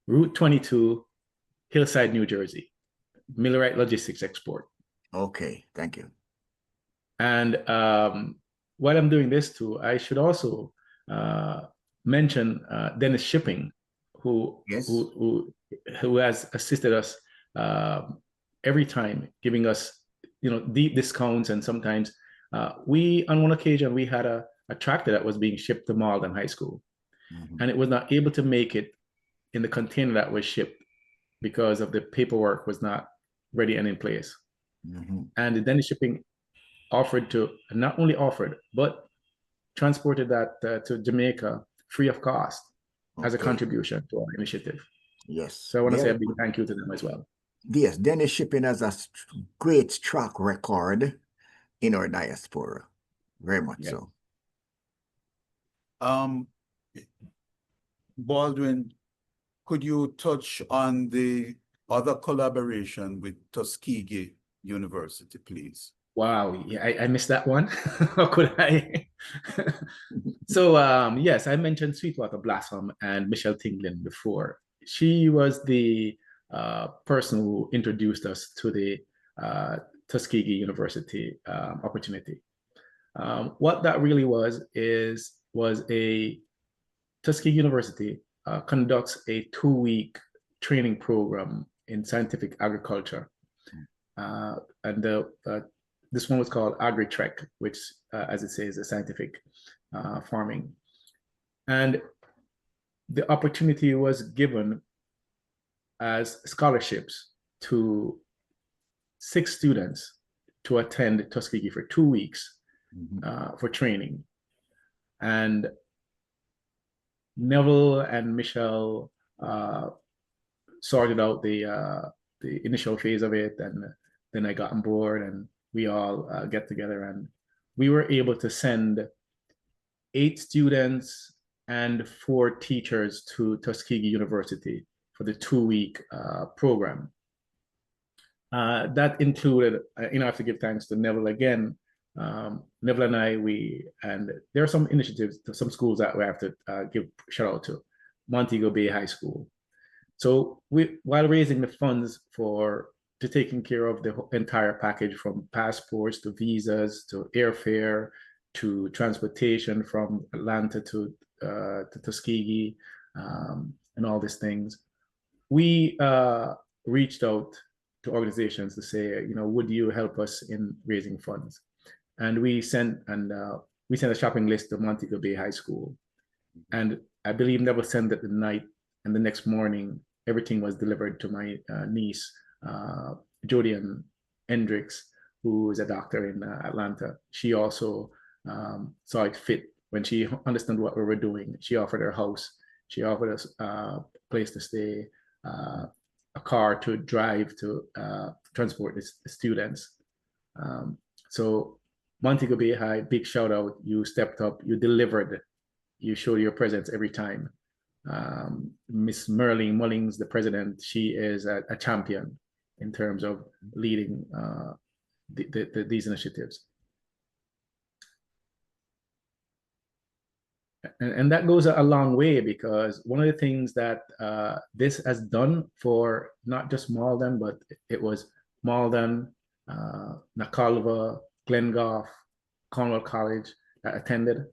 Speaker 3: Route 22 Hillside, New Jersey. Millwright Logistics Export.
Speaker 1: Okay, thank you.
Speaker 3: And while I'm doing this too, I should also mention Dennis Shipping, who has assisted us every time, giving us deep discounts. And sometimes on one occasion we had a tractor that was being shipped to Maldon High School, and it was not able to make it in the container that was shipped because of the paperwork was not ready and in place. And the Dennis Shipping not only offered, but transported that to Jamaica free of cost as a contribution to our initiative.
Speaker 1: Yes.
Speaker 3: So I want to say a big thank you to them as well.
Speaker 1: Yes, Dennis Shipping has a great track record in our diaspora. Very much so.
Speaker 2: Baldwin, could you touch on the other collaboration with Tuskegee University, please?
Speaker 3: Wow, yeah, I missed that one. How could I? So yes, I mentioned Sweetwater Blossom and Michelle Tinglin before. She was the person who introduced us to the Tuskegee University opportunity. What that really was a Tuskegee University conducts a 2-week training program in scientific agriculture. And this one was called Agri-Trek, which, as it says, is scientific farming. And the opportunity was given as scholarships to 6 students to attend Tuskegee for 2 weeks for training. And Neville and Michelle sorted out the initial phase of it, and then I got on board, and we all get together, and we were able to send 8 students and 4 teachers to Tuskegee University for the 2-week program. That included, I have to give thanks to Neville again. Neville and I, and there are some initiatives, some schools that we have to give shout out to. Montego Bay High School. So while raising the funds to taking care of the entire package, from passports to visas to airfare to transportation from Atlanta to Tuskegee, and all these things, we reached out to organizations to say, would you help us in raising funds? And we sent a shopping list to Montego Bay High School, and I believe Neville sent it the night, and the next morning everything was delivered to my niece, Jodian Hendricks, who is a doctor in Atlanta. She also saw it fit when she understood what we were doing. She offered her house. She offered us a place to stay, a car to drive to transport the students. So Montego Bay High, big shout out. You stepped up, you delivered, you showed your presence every time. Miss Merlin Mullings, the president, she is a champion in terms of leading these initiatives. And that goes a long way, because one of the things that this has done for not just Maldon, but it was Maldon, Nakalva, Glengoff, Cornwall College that attended.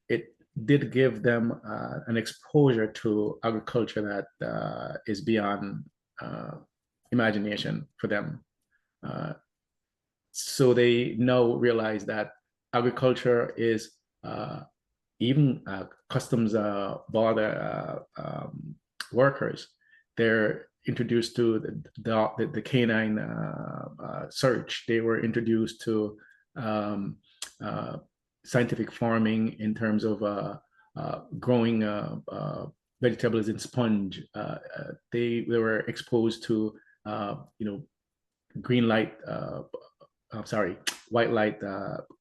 Speaker 3: It did give them an exposure to agriculture that is beyond imagination for them. So they now realize that agriculture is even customs border workers. They're introduced to the canine search. They were introduced to scientific farming in terms of growing vegetables in sponge. They were exposed to white light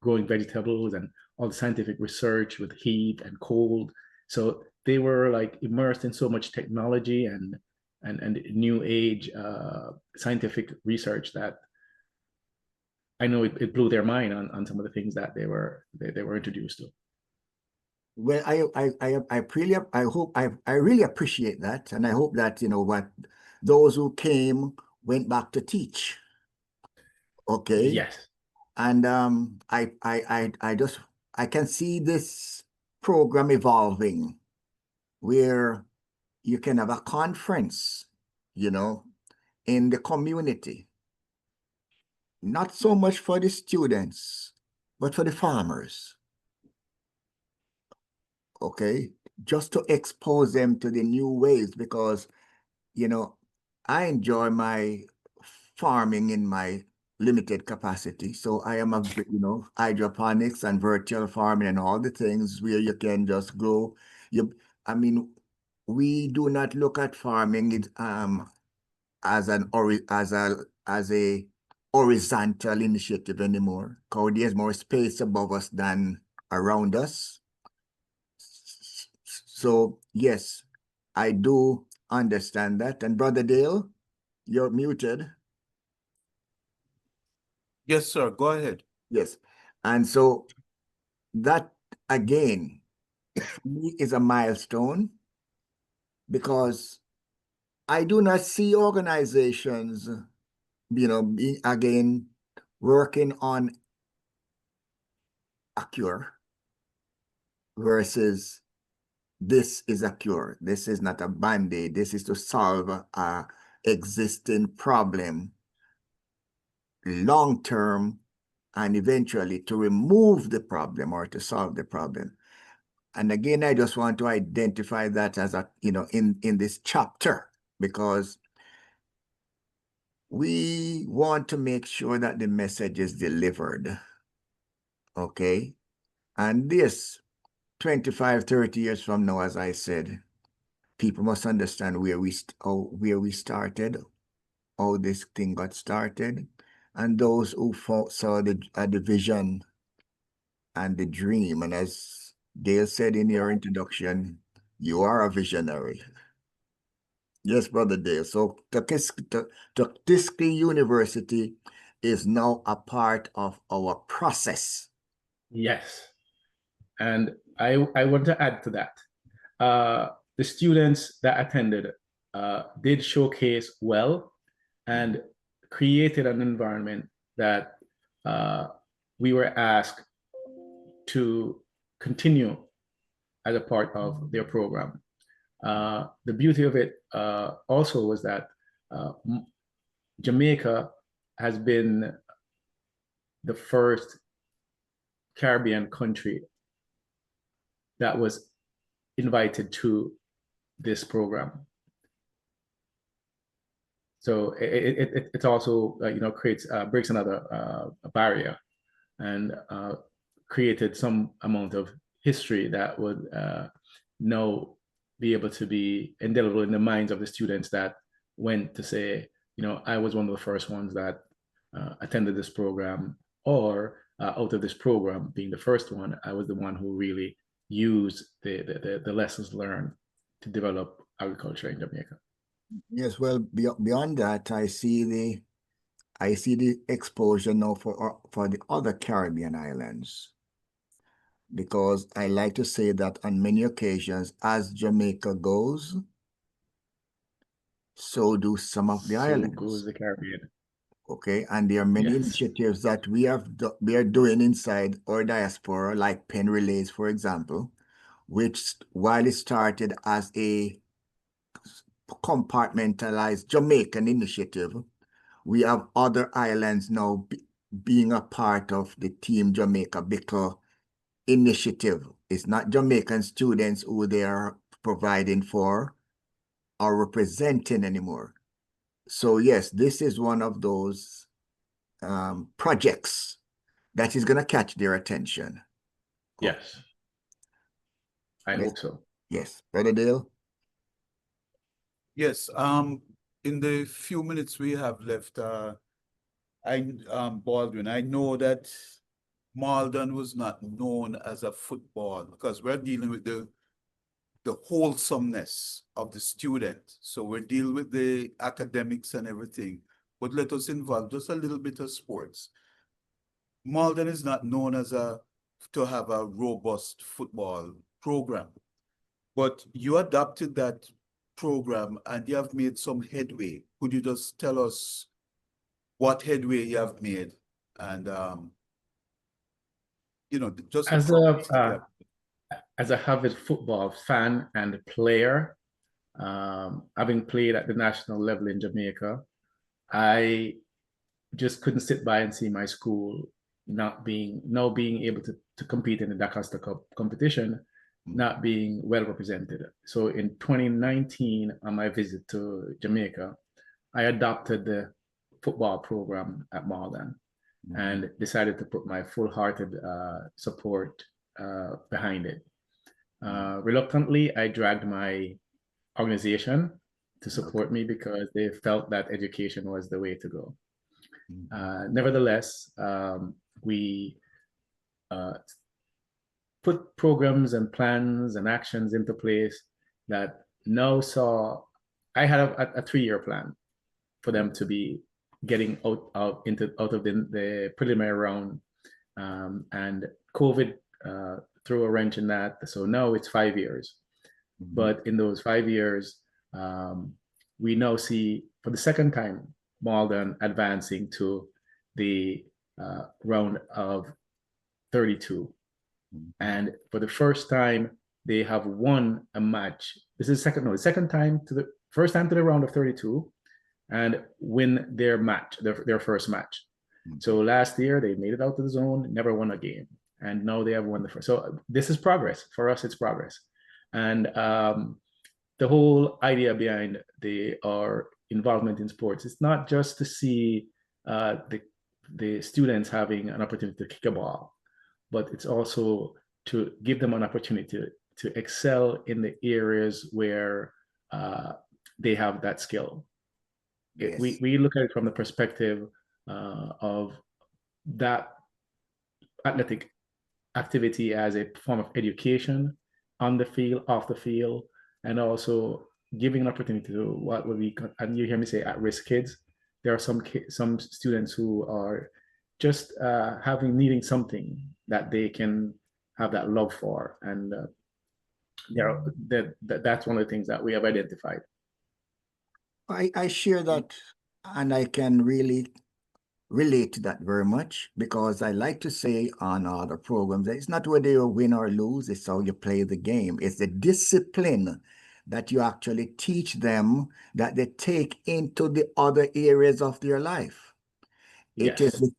Speaker 3: growing vegetables, and all the scientific research with heat and cold. So they were like immersed in so much technology and new age scientific research that I know it blew their mind on some of the things that they were introduced to.
Speaker 1: Well, I really appreciate that, and I hope that those who came went back to teach. Okay.
Speaker 3: Yes.
Speaker 1: And I can see this program evolving, where you can have a conference, in the community, not so much for the students, but for the farmers. Okay, just to expose them to the new ways, because I enjoy my farming in my limited capacity. So I am hydroponics and virtual farming and all the things where you can just grow. We do not look at farming as a horizontal initiative anymore, because there's more space above us than around us. So yes, I do understand that. And Brother Dale, you're muted.
Speaker 2: Yes, sir. Go ahead.
Speaker 1: Yes. And so that, again, for me is a milestone, because I do not see organizations, again, working on a cure versus this is a cure. This is not a band-aid. This is to solve a existing problem long-term, and eventually to remove the problem or to solve the problem. And again, I just want to identify that as in this chapter, because we want to make sure that the message is delivered. Okay. And this 25, 30 years from now, as I said, people must understand where we started, how this thing got started, and those who saw the vision and the dream. And as Dale said in your introduction, you are a visionary. Yes, Brother Dale. So Tuskegee University is now a part of our process.
Speaker 3: Yes. And I want to add to that. The students that attended did showcase well and created an environment that we were asked to continue as a part of their program. The beauty of it also was that Jamaica has been the first Caribbean country that was invited to this program. So it also creates breaks another barrier and created some amount of history that would now be able to be indelible in the minds of the students that went to say, I was one of the first ones that attended this program, or out of this program being the first one, I was the one who really used the lessons learned to develop agriculture in Jamaica.
Speaker 1: Yes, well, beyond that, I see the exposure now for the other Caribbean islands, because I like to say that on many occasions, as Jamaica goes, so do some of the islands.
Speaker 3: So goes the Caribbean.
Speaker 1: Okay, and there are many initiatives that we are doing inside our diaspora, like pen relays, for example, which, while it started as a compartmentalized Jamaican initiative, we have other islands now being a part of the Team Jamaica because initiative. It's not Jamaican students who they are providing for or representing anymore. So yes, this is one of those projects that is going to catch their attention.
Speaker 3: Yes. I hope so.
Speaker 1: Yes, Brother Dale?
Speaker 2: Yes, in the few minutes we have left, Baldwin, I know that Maldon was not known as a football because we're dealing with the wholesomeness of the student. So we're dealing with the academics and everything, but let us involve just a little bit of sports. Maldon is not known to have a robust football program, but you adopted that program and you have made some headway. Could you just tell us what headway you have made? And just
Speaker 3: as a avid football fan and player, having played at the national level in Jamaica, I just couldn't sit by and see my school not being able to compete in the Dacosta Cup competition, not being well represented. So in 2019, on my visit to Jamaica, I adopted the football program at Maldon and decided to put my full-hearted support behind it. Reluctantly, I dragged my organization to support me because they felt that education was the way to go. Nevertheless, we put programs and plans and actions into place that now saw, I had a 3-year plan for them to be getting out of the preliminary round, and COVID threw a wrench in that. So now it's 5 years. But in those 5 years, we now see for the second time Maldon advancing to the round of 32. And for the first time, they have won a match. This is the second time to the first time to the round of 32 and win their match, their first match. So last year they made it out to the zone, never won a game. And now they have won the first. So this is progress. For us, it's progress. And the whole idea behind our involvement in sports is not just to see the students having an opportunity to kick a ball, but it's also to give them an opportunity to excel in the areas where they have that skill. Yes. We look at it from the perspective of that athletic activity as a form of education on the field, off the field, and also giving an opportunity to what would be, and you hear me say at-risk kids. There are some students who are just needing something that they can have that love for, and that's one of the things that we have identified.
Speaker 1: I share that, and I can really relate to that very much, because I like to say on other programs that it's not whether you win or lose, it's how you play the game. It's the discipline that you actually teach them that they take into the other areas of their life. It is
Speaker 3: Yes.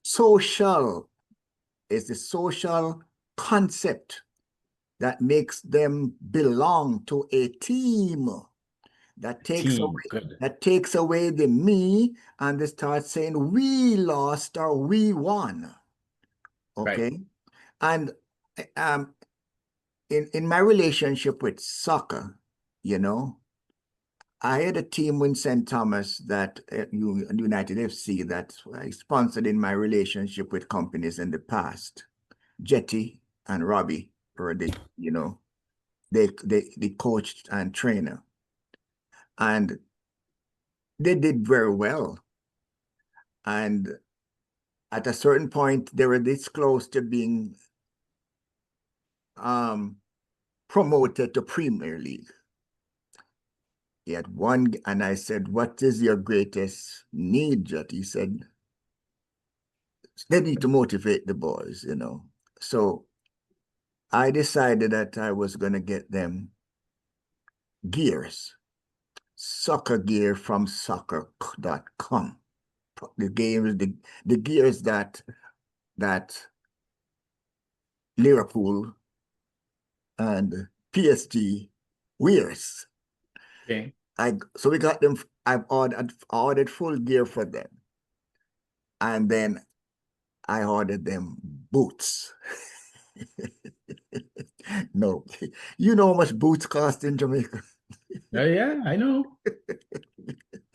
Speaker 1: the social concept that makes them belong to a team. That takes away the me, and they start saying we lost or we won. Okay.
Speaker 3: Right.
Speaker 1: And in my relationship with soccer, you know, I had a team in St. Thomas that United FC that I sponsored in my relationship with companies in the past. Jetty and Robbie were the coach and trainer. And they did very well. And at a certain point, they were this close to being promoted to Premier League. He had one, and I said, "What is your greatest need, Jet?" He said, "They need to motivate the boys, you know." So I decided that I was going to get them gears, soccer gear from soccer.com. The gears that Liverpool and PSG wears.
Speaker 3: Okay.
Speaker 1: So we got them. I've ordered full gear for them, and then I ordered them boots. No, you know how much boots cost in Jamaica.
Speaker 3: Yeah, I know.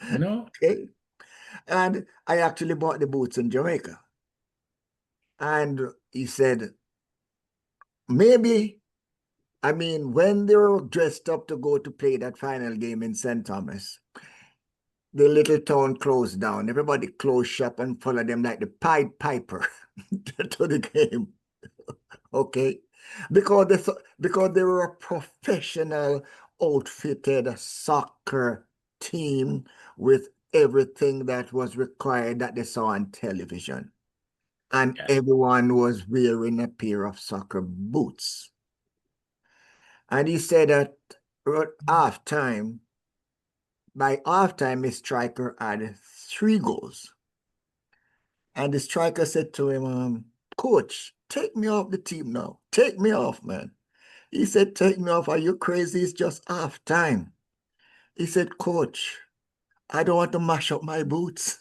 Speaker 3: I know.
Speaker 1: Okay, and I actually bought the boots in Jamaica, and he said, maybe. I mean, when they were dressed up to go to play that final game in St. Thomas, the little town closed down. Everybody closed shop and followed them like the Pied Piper to the game. Okay, because they were a professional, outfitted soccer team with everything that was required that they saw on television, and
Speaker 3: Yes.
Speaker 1: everyone was wearing a pair of soccer boots. And he said that by halftime, his striker had 3 goals. And the striker said to him, "Coach, take me off the team now. Take me off, man." He said, "Take me off. Are you crazy? It's just halftime." He said, "Coach, I don't want to mash up my boots."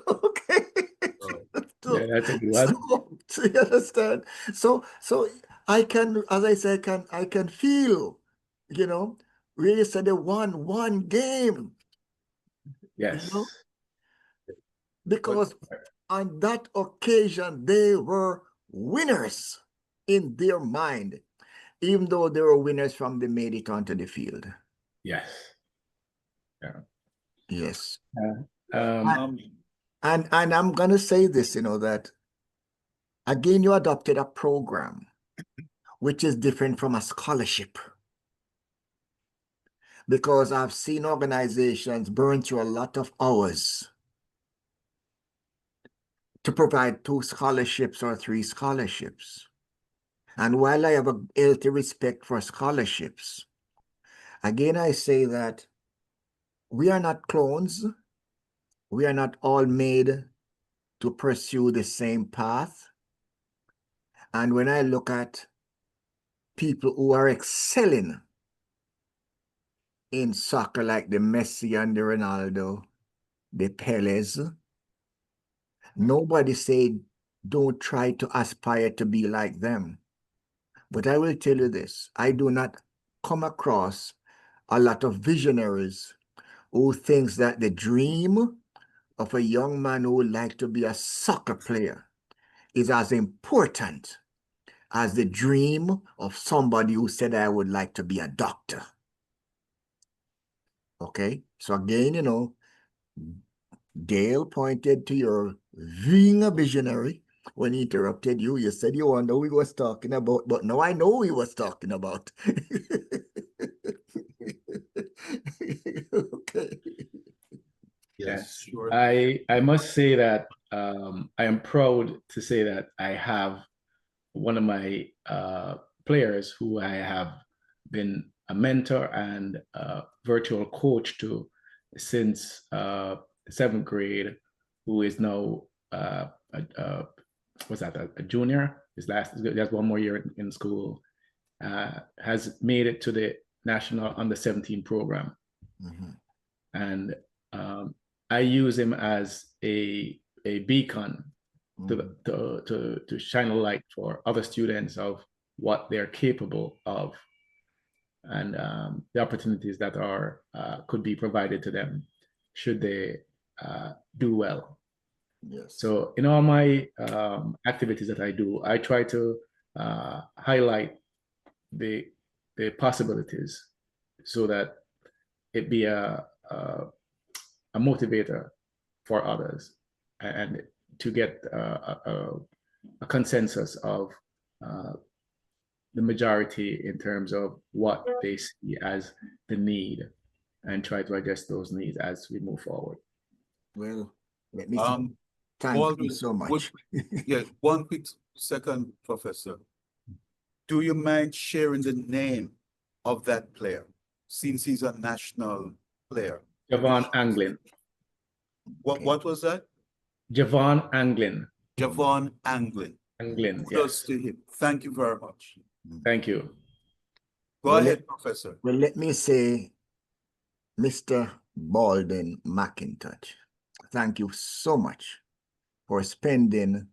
Speaker 1: Okay.
Speaker 3: Yeah, that's a good one.
Speaker 1: So you understand? So I can, as I said, I can feel, you know, really said they won one game.
Speaker 3: Yes.
Speaker 1: You know? Because on that occasion, they were winners in their mind, even though they were winners from they made it onto the field.
Speaker 3: Yes. Yeah.
Speaker 1: Yes. And I'm going to say this, you know, that again, you adopted a program which is different from a scholarship. Because I've seen organizations burn through a lot of hours to provide 2 scholarships or 3 scholarships. And while I have a healthy respect for scholarships, again, I say that we are not clones. We are not all made to pursue the same path. And when I look at people who are excelling in soccer, like the Messi and the Ronaldo, the Peles, nobody said don't try to aspire to be like them. But I will tell you this, I do not come across a lot of visionaries who thinks that the dream of a young man who would like to be a soccer player is as important as the dream of somebody who said, I would like to be a doctor. Okay, so again, you know, Dale pointed to your being a visionary. When he interrupted you, you said you wonder who he was talking about, but now I know who he was talking about. Okay.
Speaker 2: Yes, sure.
Speaker 3: I must say that I am proud to say that I have one of my players who I have been a mentor and a virtual coach to since 7th grade, who is now a junior. He has one more year in school. Has made it to the national under 17 program, and I use him as a beacon to shine a light for other students of what they're capable of, and the opportunities that are could be provided to them should they do well.
Speaker 1: Yes.
Speaker 3: So in all my activities that I do, I try to highlight the possibilities so that it be a motivator for others, and to get a consensus of the majority in terms of what they see as the need, and try to address those needs as we move forward.
Speaker 1: Well, let me thank
Speaker 2: Baldwin,
Speaker 1: you so much.
Speaker 2: Yeah, one quick second, Professor. Do you mind sharing the name of that player, since he's a national player?
Speaker 3: Javon Anglin.
Speaker 2: What was that?
Speaker 3: Javon Anglin.
Speaker 2: Javon Anglin.
Speaker 3: Anglin,
Speaker 2: Kudos
Speaker 3: yes.
Speaker 2: to him. Thank you very much.
Speaker 3: Thank you.
Speaker 2: Go ahead, Professor.
Speaker 1: Well, let me say, Mr. Baldwin McIntosh, thank you so much for spending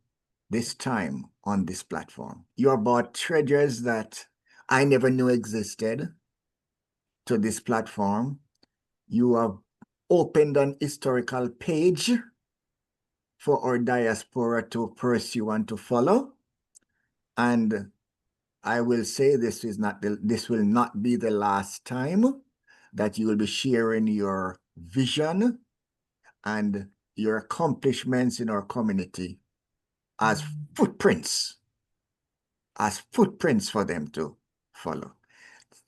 Speaker 1: this time on this platform. You are brought treasures that I never knew existed to this platform. You have opened an historical page for our diaspora to pursue and to follow. And I will say this will not be the last time that you will be sharing your vision and your accomplishments in our community as footprints for them to follow.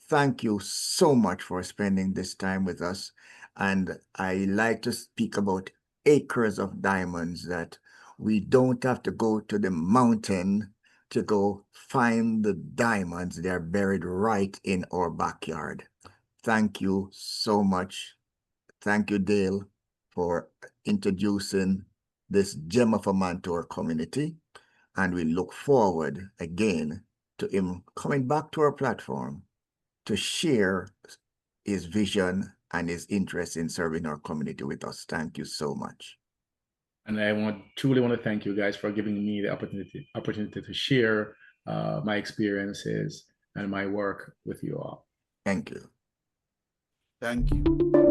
Speaker 1: Thank you so much for spending this time with us. And I like to speak about acres of diamonds, that we don't have to go to the mountain to go find the diamonds. They're buried right in our backyard. Thank you so much. Thank you, Dale, for introducing this gem of a man to our community. And we look forward again to him coming back to our platform to share his vision and his interest in serving our community with us. Thank you so much.
Speaker 3: And I truly want to thank you guys for giving me the opportunity to share my experiences and my work with you all.
Speaker 1: Thank you.
Speaker 2: Thank you.